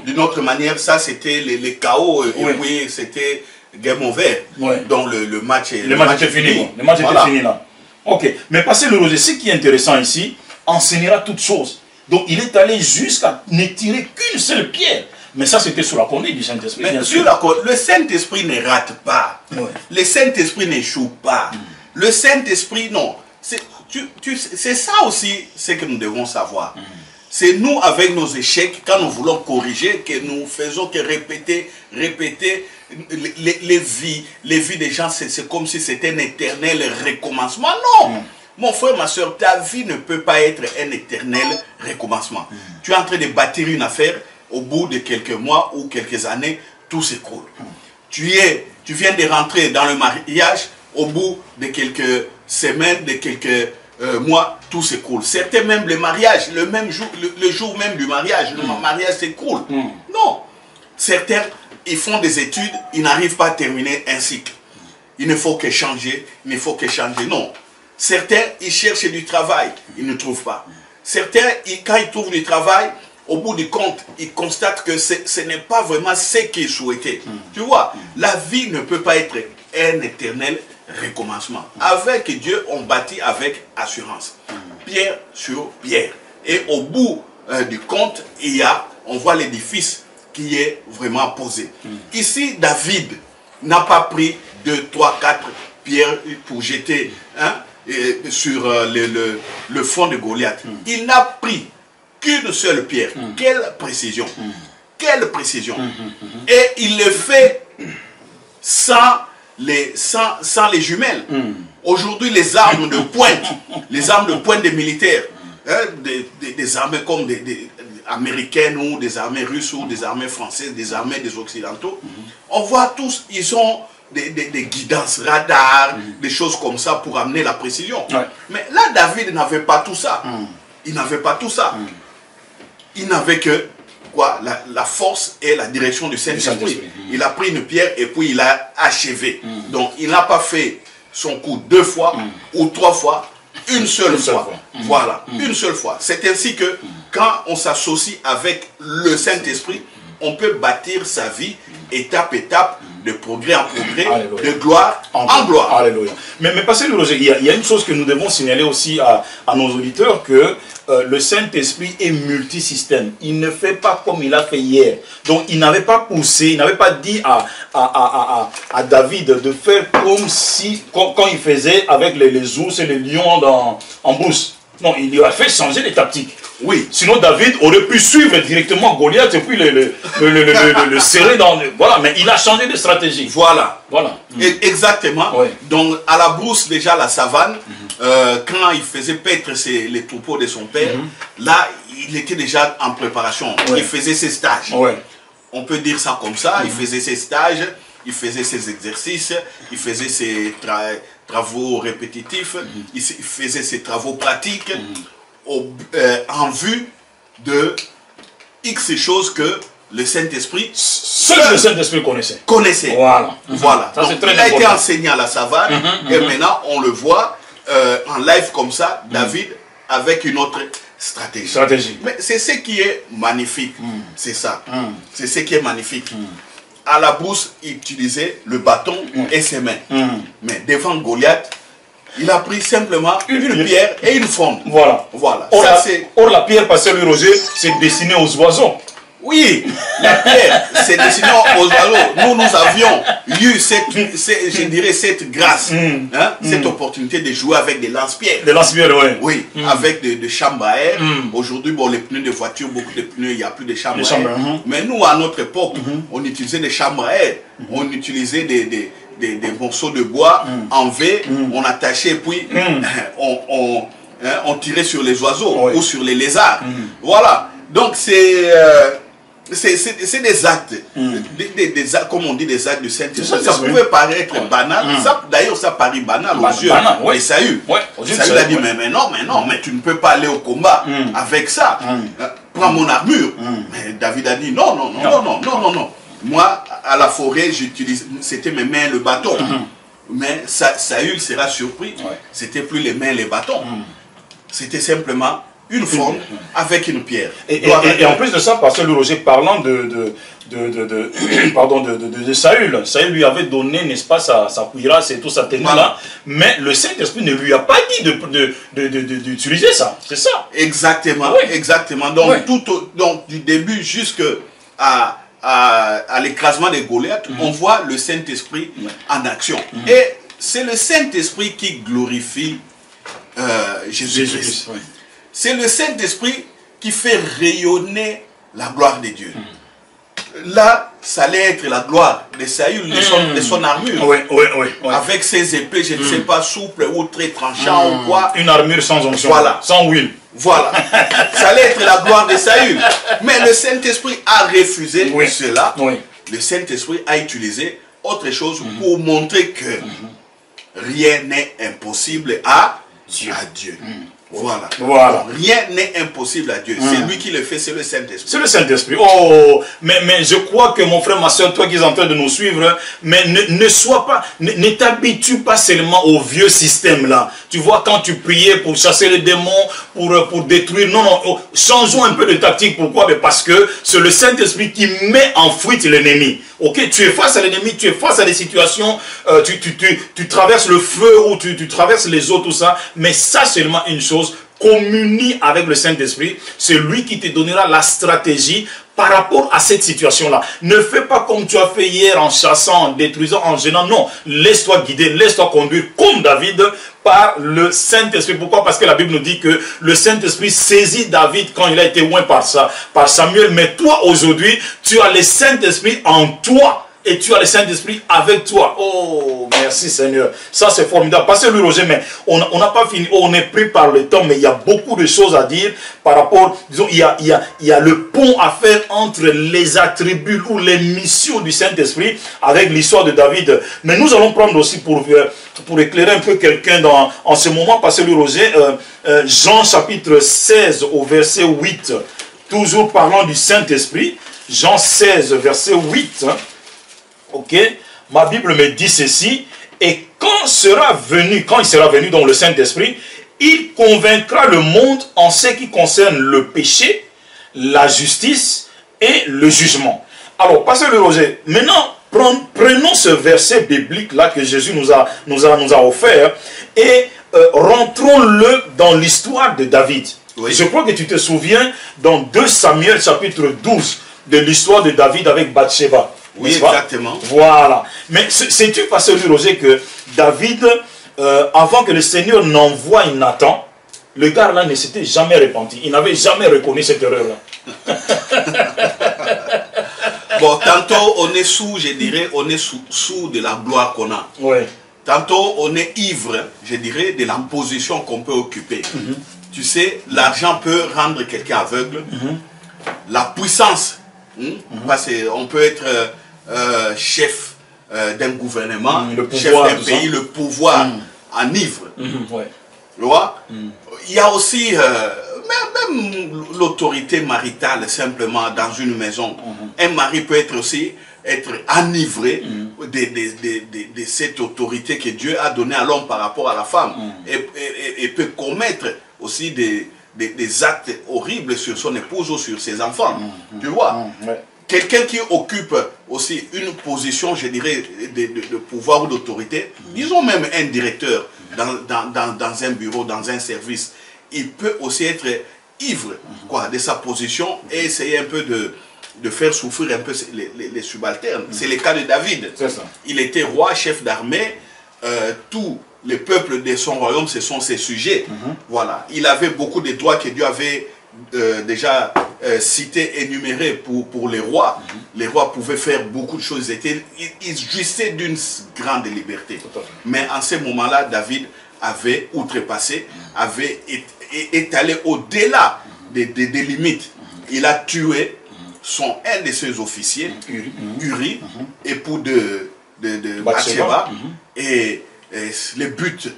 D'une autre manière, ça c'était les chaos, et puis c'était game over. Donc le match était fini.
Le match était fini là. Ok, mais passer le rosé, ce qui est intéressant ici, enseignera toutes choses. Donc il est allé jusqu'à ne tirer qu'une seule pierre. Mais ça c'était sous la conduite du Saint-Esprit.
Le Saint-Esprit ne rate pas. Le Saint-Esprit n'échoue pas. Le Saint-Esprit, non. C'est ça aussi ce que nous devons savoir. C'est nous, avec nos échecs, quand nous voulons corriger, que nous faisons que répéter les vies des gens, c'est comme si c'était un éternel recommencement. Non! Mon frère, ma soeur, ta vie ne peut pas être un éternel recommencement. Tu es en train de bâtir une affaire, au bout de quelques mois ou quelques années, tout s'écroule. Tu viens de rentrer dans le mariage, au bout de quelques semaines, de quelques mois, tout s'écroule. Certains même le mariage, le jour même du mariage, le mariage s'écroule. Non. Certains, ils font des études, ils n'arrivent pas à terminer un cycle. Il ne faut que changer, il ne faut que changer. Non. Certains, ils cherchent du travail, ils ne trouvent pas. Certains, quand ils trouvent du travail, au bout du compte, ils constatent que ce n'est pas vraiment ce qu'ils souhaitaient. Tu vois, la vie ne peut pas être un éternel recommencement. Avec Dieu, on bâtit avec assurance. Pierre sur pierre. Et au bout du compte, on voit l'édifice qui est vraiment posé. Ici, David n'a pas pris 2, 3, 4 pierres pour jeter sur le front de Goliath. Il n'a pris qu'une seule pierre. Quelle précision! Quelle précision! Et il le fait sans les jumelles. Aujourd'hui, les armes de pointe, des militaires, des armées comme des américaines ou des armées russes ou des armées françaises, des armées des occidentaux, on voit tous, ils ont des guidances radars, des choses comme ça pour amener la précision. Mais là, David n'avait pas tout ça. Il n'avait pas tout ça. Il n'avait que quoi, la force et la direction du Saint-Esprit. Il a pris une pierre et puis il a achevé. Donc il n'a pas fait son coup 2 fois ou 3 fois, une seule fois. Voilà, une seule fois. C'est ainsi que quand on s'associe avec le Saint-Esprit, on peut bâtir sa vie étape étape, de progrès en progrès, Alléluia. De gloire en gloire.
Alléluia. Mais Pasteur Roger, il y a une chose que nous devons signaler aussi à nos auditeurs, que le Saint-Esprit est multisystème. Il ne fait pas comme il a fait hier. Donc il n'avait pas poussé, il n'avait pas dit à David de faire comme si, quand il faisait avec les ours et les lions en brousse. Non, il lui a fait changer les tactiques.
Oui.
Sinon, David aurait pu suivre directement Goliath et puis le serrer dans le... Voilà, mais il a changé de stratégie.
Voilà.
Voilà.
Exactement. Oui. Donc, à la brousse, déjà, la savane, quand il faisait paître les troupeaux de son père, là, il était déjà en préparation. Il faisait ses stages. On peut dire ça comme ça. Il faisait ses stages, il faisait ses exercices, il faisait ses travaux répétitifs, il faisait ses travaux pratiques en vue de X choses que le Saint-Esprit,
seul le Saint-Esprit connaissait.
Voilà. Donc, il a été enseigné à la savane et maintenant on le voit en live comme ça, David avec une autre stratégie. Mais c'est ce qui est magnifique, c'est ça. C'est ce qui est magnifique. À la brousse, il utilisait le bâton et ses mains. Mais devant Goliath, il a pris simplement une pierre et une fronde. Voilà.
Or, la pierre, Pasteur Roger, c'est destiné aux oiseaux.
Oui, la pierre, c'est destiné aux oiseaux. Nous avions eu cette grâce, cette opportunité de jouer avec des lance-pierres.
Des lance-pierres,
oui. Avec des chambres à air. Aujourd'hui, bon, les pneus de voiture, beaucoup de pneus, il n'y a plus de chambres à air. Mais nous, à notre époque, on utilisait des chambres à air. On utilisait des morceaux de bois en V, on attachait, puis on tirait sur les oiseaux ou sur les lézards. Voilà. Donc, c'est des actes, des actes, comme on dit, des actes du Saint-Esprit. Ça pouvait paraître banal. D'ailleurs, ça paraît banal aux yeux de Saül. Saül a dit, mais non, mais tu ne peux pas aller au combat avec ça. Prends mon armure. Mais David a dit, non. Moi, à la forêt, c'était mes mains, le bâton. Mais Saül sera surpris. C'était plus les mains, les bâtons. C'était simplement une forme avec une pierre.
Et en plus de ça, Pasteur Roger, parlant de Saül, Saül lui avait donné, n'est-ce pas, sa cuirasse et tout, sa tenue là, mais le Saint-Esprit ne lui a pas dit d'utiliser ça, c'est ça.
Exactement, exactement. Donc, donc du début jusqu'à l'écrasement des Goliath, on voit le Saint-Esprit en action. Et c'est le Saint-Esprit qui glorifie Jésus-Christ.
Oui.
C'est le Saint-Esprit qui fait rayonner la gloire de Dieu. Là, ça allait être la gloire de Saül, de son armure.
Oui, oui, oui, oui.
Avec ses épées, je ne sais pas, souples ou très tranchants ou quoi.
Une armure sans onction,
voilà.
Sans huile.
Voilà. Ça allait être la gloire de Saül. Mais le Saint-Esprit a refusé cela.
Oui.
Le Saint-Esprit a utilisé autre chose pour montrer que rien n'est impossible à Dieu. Voilà.
Voilà.
Donc, rien n'est impossible à Dieu. C'est lui qui le fait, c'est le Saint-Esprit.
C'est le Saint-Esprit. Oh, mais je crois que mon frère, ma soeur, toi qui es en train de nous suivre, mais ne sois pas, ne t'habitue pas seulement au vieux système là. Tu vois, quand tu priais pour chasser les démons, pour détruire, non, changeons un peu de tactique. Pourquoi? Mais parce que c'est le Saint-Esprit qui met en fuite l'ennemi. Ok, tu es face à l'ennemi, tu es face à des situations, tu traverses le feu ou tu traverses les eaux, tout ça, mais ça seulement une chose, communie avec le Saint-Esprit, c'est lui qui te donnera la stratégie par rapport à cette situation-là. Ne fais pas comme tu as fait hier en chassant, en détruisant, en gênant, non, laisse-toi guider, laisse-toi conduire comme David par le Saint-Esprit. Pourquoi? Parce que la Bible nous dit que le Saint-Esprit saisit David quand il a été oint par Samuel, mais toi aujourd'hui, tu as le Saint-Esprit en toi. Et tu as le Saint-Esprit avec toi. Oh, merci Seigneur. Ça, c'est formidable. Pasteur Louis Roger, mais on n'a pas fini. On est pris par le temps, mais il y a beaucoup de choses à dire par rapport, disons, il y a le pont à faire entre les attributs ou les missions du Saint-Esprit avec l'histoire de David. Mais nous allons prendre aussi pour éclairer un peu quelqu'un en ce moment, Pasteur Louis Roger, Jean chapitre 16 au verset 8. Toujours parlant du Saint-Esprit. Jean 16, verset 8. Ok, ma Bible me dit ceci, et quand il sera venu dans le Saint-Esprit, il convaincra le monde en ce qui concerne le péché, la justice et le jugement. Alors, Pasteur Le Roger, maintenant, prenons ce verset biblique là que Jésus nous a offert et rentrons-le dans l'histoire de David. Oui. Je crois que tu te souviens dans 2 Samuel chapitre 12 de l'histoire de David avec Bathsheba.
Oui, exactement.
Voilà. Mais sais-tu, Pasteur Roger, que David, avant que le Seigneur n'envoie Nathan, le gars là ne s'était jamais repenti. Il n'avait jamais reconnu cette erreur-là.
Bon, tantôt on est sous, je dirais, on est sous de la gloire qu'on a.
Oui.
Tantôt on est ivre, je dirais, de la position qu'on peut occuper. Tu sais, l'argent peut rendre quelqu'un aveugle. La puissance, parce qu'on peut être chef d'un gouvernement, chef d'un pays, le pouvoir enivre.
Ouais.
Tu vois? Il y a aussi même l'autorité maritale, simplement dans une maison. Un mari peut être aussi enivré de cette autorité que Dieu a donnée à l'homme par rapport à la femme. Et peut commettre aussi des actes horribles sur son épouse ou sur ses enfants. Tu vois? Quelqu'un qui occupe aussi une position, je dirais, de pouvoir ou d'autorité, disons même un directeur dans un bureau, dans un service, il peut aussi être ivre de sa position et essayer un peu de faire souffrir un peu les subalternes. C'est le cas de David. Il était roi, chef d'armée, tous les peuples de son royaume, ce sont ses sujets. Voilà. Il avait beaucoup de droits que Dieu avait déjà cités, énumérés pour les rois. Les rois pouvaient faire beaucoup de choses. Ils jouissaient d'une grande liberté. Mais en ce moment-là, David avait outrepassé, avait étalé au-delà des limites. Il a tué un de ses officiers, Uri, époux de Bathsheba. Et le but,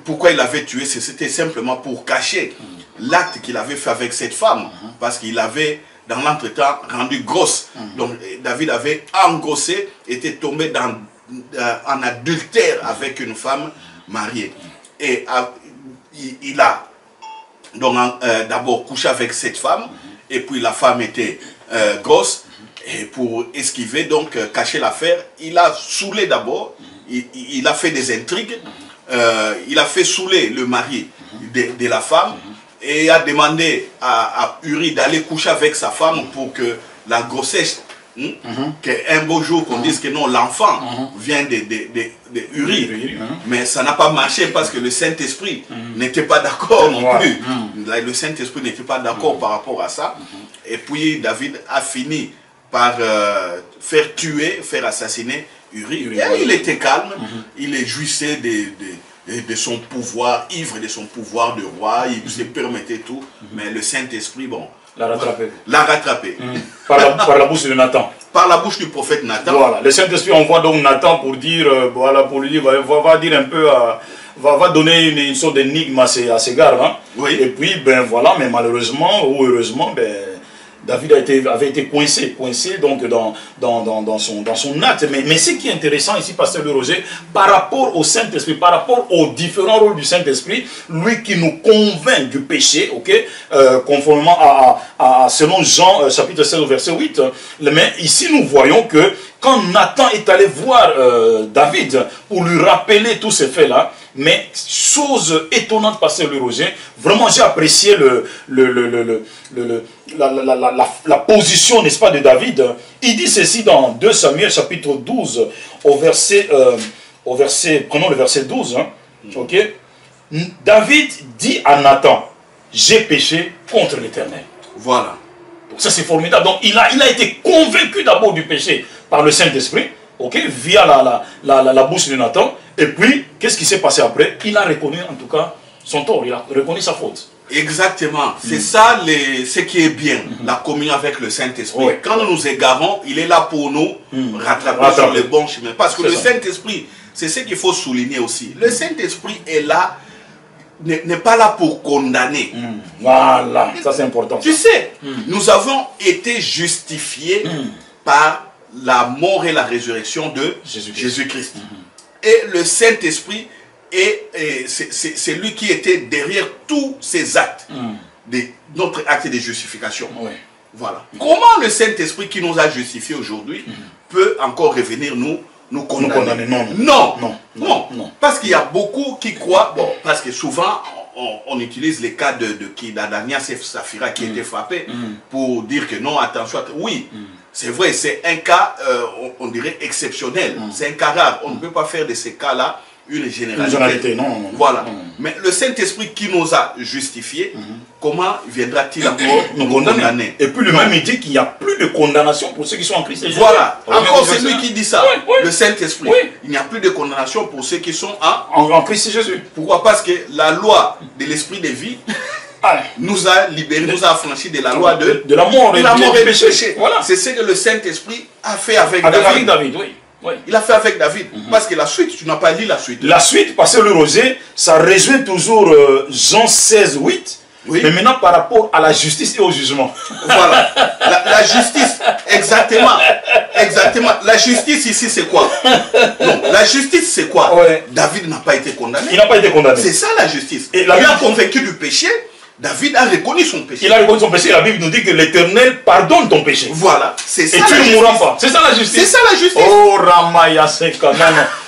pourquoi il avait tué, c'était simplement pour cacher l'acte qu'il avait fait avec cette femme. Parce qu'il avait, dans l'entretemps, rendu grosse. Donc David avait engrossé, était tombé en adultère avec une femme mariée. Et il a donc d'abord couché avec cette femme, et puis la femme était grosse, et pour esquiver, donc cacher l'affaire, il a saoulé d'abord, il a fait des intrigues, il a fait saouler le mari de la femme, et a demandé à Uri d'aller coucher avec sa femme pour que la grossesse qu'un beau jour qu'on dise que non, l'enfant vient de Uri. Mais ça n'a pas marché parce que le Saint-Esprit n'était pas d'accord non plus. Le Saint-Esprit n'était pas d'accord par rapport à ça. Et puis David a fini par faire tuer, faire assassiner Uri. Et il était calme, il jouissait de son pouvoir, ivre de son pouvoir de roi, il se permettait tout. Mais le Saint-Esprit, bon,
l'a rattrapé.
L'a rattrapé.
Par la bouche de Nathan.
Par la bouche du prophète Nathan.
Voilà, le Saint-Esprit envoie donc Nathan pour dire, voilà, pour lui dire, va dire un peu, va donner une sorte d'énigme à ses gardes. Hein.
Oui.
Et puis, ben voilà, mais malheureusement ou heureusement, ben, David avait été coincé donc dans son acte. Mais ce qui est intéressant ici, Pasteur Le Roger, par rapport au Saint-Esprit, par rapport aux différents rôles du Saint-Esprit, lui qui nous convainc du péché, conformément à selon Jean chapitre 16 verset 8, mais ici nous voyons que quand Nathan est allé voir David pour lui rappeler tous ces faits-là, mais chose étonnante, Pasteur Le Roger, vraiment j'ai apprécié la position, n'est-ce pas, de David. Il dit ceci dans 2 Samuel chapitre 12 prenons le verset 12, ok. David dit à Nathan, j'ai péché contre l'Éternel.
Voilà.
Donc ça c'est formidable. Donc il a été convaincu d'abord du péché par le Saint-Esprit, ok, via la bouche de Nathan. Et puis, qu'est-ce qui s'est passé après? Il a reconnu en tout cas son tort, il a reconnu sa faute.
Exactement. C'est ça ce qui est bien, la communion avec le Saint-Esprit.
Oui.
Quand nous nous égarons, il est là pour nous rattraper sur le bon chemin. Parce que le Saint-Esprit, c'est ce qu'il faut souligner aussi. Le Saint-Esprit est là, n'est pas là pour condamner.
Voilà, ça c'est important.
Tu sais, nous avons été justifiés par la mort et la résurrection de Jésus-Christ. Et le Saint-Esprit, c'est lui qui était derrière tous ces actes, notre acte de justification. Voilà. Comment le Saint-Esprit qui nous a justifiés aujourd'hui peut encore revenir nous condamner? Non. Parce qu'il y a beaucoup qui croient, bon, parce que souvent on utilise les cas d'Ananias et Saphira qui étaient frappés pour dire que non, attention, oui. C'est vrai, c'est un cas, on dirait, exceptionnel. C'est un cas rare. On ne peut pas faire de ces cas-là une généralité.
Non.
Voilà. Mais le Saint-Esprit qui nous a justifiés, comment viendra-t-il encore nous condamner?
Et puis lui-même, il dit qu'il n'y a plus de condamnation pour ceux qui sont en Christ Jésus.
Voilà. Encore, c'est lui qui dit ça.
Oui.
Le Saint-Esprit. Il n'y a plus de condamnation pour ceux qui sont
en Christ Jésus.
Pourquoi? Parce que la loi de l'esprit de vie nous a libérés, nous a affranchis de la loi de
la mort et
du péché.
Voilà.
C'est ce que le Saint-Esprit a fait avec
David. Oui.
Il a fait avec David. Parce que la suite, tu n'as pas lu la suite.
La suite, parce que le Roger, ça rejoint toujours Jean 16, 8. Oui. Mais maintenant par rapport à la justice et au jugement.
Voilà. La justice, exactement. La justice ici, c'est quoi? Non, la justice, c'est quoi? David n'a pas été condamné.
Il n'a pas été condamné.
C'est ça la justice.
Et
il a convaincu du péché. David a reconnu son péché.
Il a reconnu son péché. La Bible nous dit que l'Éternel pardonne ton péché.
Voilà. C'est ça.
Et tu ne mourras pas. C'est ça la justice.
C'est ça la justice.
Oh Ramaya Seka. Non.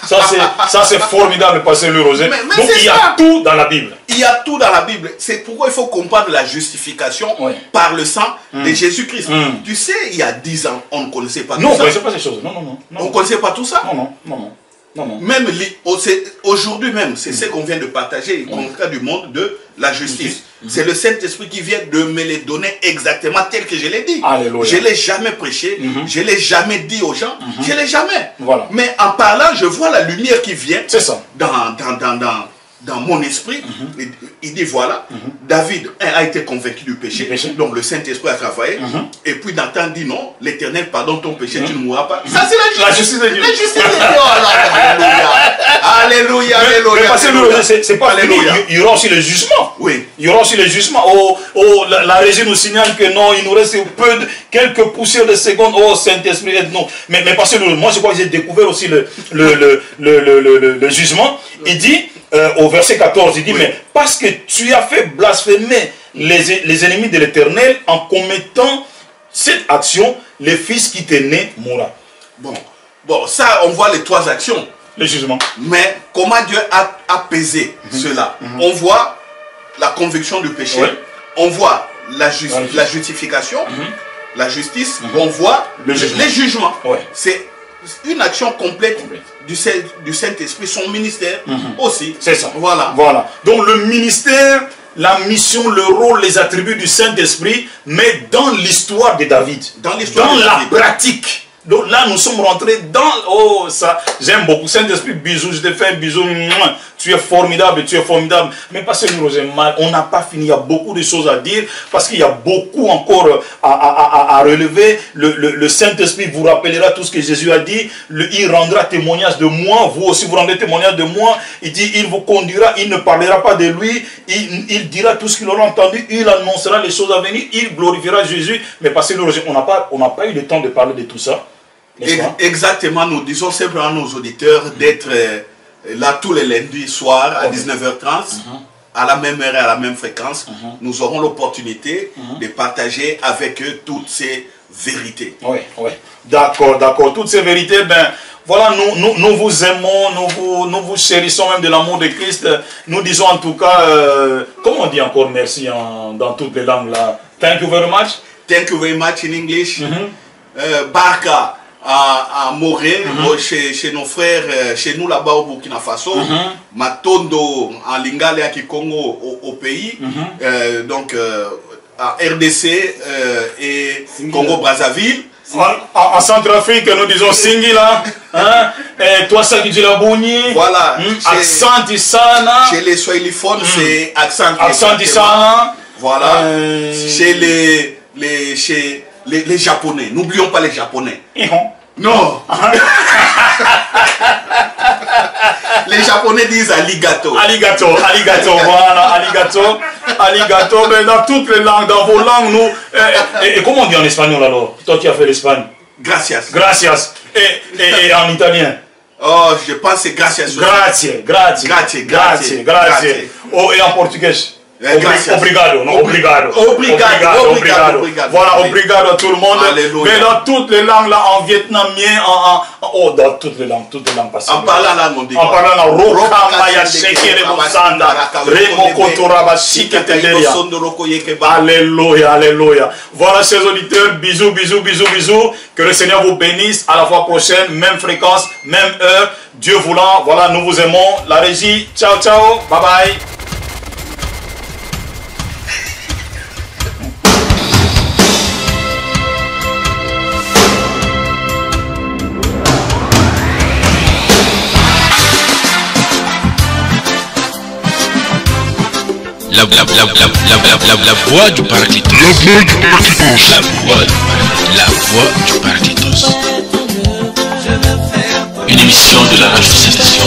Ça c'est formidable, Pasteur Le Roger. Donc il y a tout dans la Bible.
Il y a tout dans la Bible. C'est pourquoi il faut comprendre la justification par le sang de Jésus-Christ. Tu sais, il y a 10 ans, on ne connaissait pas tout ça.
Non, on ne connaissait pas ces choses. Non.
On ne connaissait pas tout ça.
Non.
Même aujourd'hui même, c'est ce qu'on vient de partager, au cas du monde de la justice. C'est le Saint-Esprit qui vient de me les donner exactement tel que je l'ai dit.
Alléluia.
Je ne l'ai jamais prêché, je ne l'ai jamais dit aux gens, je ne l'ai jamais.
Voilà.
Mais en parlant, je vois la lumière qui vient
ça.
dans mon esprit. Il dit voilà, David a été convaincu du péché. Donc le Saint-Esprit a travaillé. Et puis Nathan dit non, l'Éternel pardonne ton péché, tu ne mourras pas. Ça c'est la justice de Dieu. La justice de Dieu. Alléluia.
C'est pas fini. Il y aura aussi le jugement.
Oui.
Il y aura aussi le jugement. La régie nous signale que non, il nous reste quelques poussières de secondes. Oh Saint-Esprit, aide-nous. Mais parce que moi je crois que j'ai découvert aussi le jugement. Il dit au verset 14, il dit mais parce que tu as fait blasphémer les ennemis de l'Éternel en commettant cette action, le fils qui t'est né mourra.
Bon, ça on voit les 3 actions.
Le jugement.
Mais comment Dieu a pesé cela? On voit la conviction du péché, on voit la justification, la justice, on voit les jugements.
Ouais.
C'est une action complète du Saint-Esprit, son ministère aussi. C'est ça. Voilà.
Voilà. Donc le ministère, la mission, le rôle, les attributs du Saint-Esprit, mais dans l'histoire de David. Dans la pratique. Donc là, nous sommes rentrés dans... Oh, ça, j'aime beaucoup. Saint-Esprit, bisous, je te fais un bisou. Tu es formidable, tu es formidable. Mais parce que nous, on n'a pas fini. Il y a beaucoup de choses à dire parce qu'il y a beaucoup encore à relever. Le Saint-Esprit vous rappellera tout ce que Jésus a dit. Il rendra témoignage de moi. Vous aussi, vous rendrez témoignage de moi. Il dit, il vous conduira. Il ne parlera pas de lui. Il dira tout ce qu'il aura entendu. Il annoncera les choses à venir. Il glorifiera Jésus. Mais parce que nous, on n'a pas eu le temps de parler de tout ça.
Exactement, nous disons simplement à nos auditeurs d'être là tous les lundis soirs à 19h30, à la même heure et à la même fréquence. Nous aurons l'opportunité de partager avec eux toutes ces vérités.
Oui, oui. D'accord, d'accord. Toutes ces vérités, ben, voilà, nous vous aimons, nous vous chérissons même de l'amour de Christ. Nous disons en tout cas, comment on dit encore merci dans toutes les langues là? Thank you very much.
Thank you very much in English. Barka. À Moré, chez nos frères, chez nous là-bas au Burkina Faso, Matondo en Lingala et à Kikongo au pays, donc à RDC et Congo-Brazzaville.
En Centrafrique, nous disons Singila, hein? Et toi, ça qui dit la Bouni.
Voilà.
Accent Isana.
Chez les Swahiliphones, c'est
accent Isana.
Voilà. Chez les Japonais. N'oublions pas les Japonais. Non. Les Japonais disent alligato.
Alligato, alligato, voilà, alligato, alligato. Mais dans toutes les langues, dans vos langues, nous... Et comment on dit en espagnol alors? Toi qui as fait l'Espagne.
Gracias.
Gracias. Et en italien?
Oh, je pense que c'est gracias.
Grazie, grazie.
Grazie,
grazie, grazie. Oh, et en portugais? Obrigado, non, obrigado.
Obrigado.
Voilà, obrigado à tout le monde.
Alléluia.
Mais dans toutes les langues, là, en vietnamien, dans toutes les langues passent.
En parlant là, mon Dieu.
En parlant là, Roka Maya Shekere Monsanda, Remo Kotoraba Shiketeria. Alléluia, alléluia. Voilà, chers auditeurs, bisous, bisous, bisous, bisous. Que le Seigneur vous bénisse. À la fois prochaine, même fréquence, même heure. Dieu voulant, voilà, nous vous aimons. La régie, ciao, ciao, bye bye.
La voix du Paraclitos. La voix du Paraclitos. Une émission de la radio-station.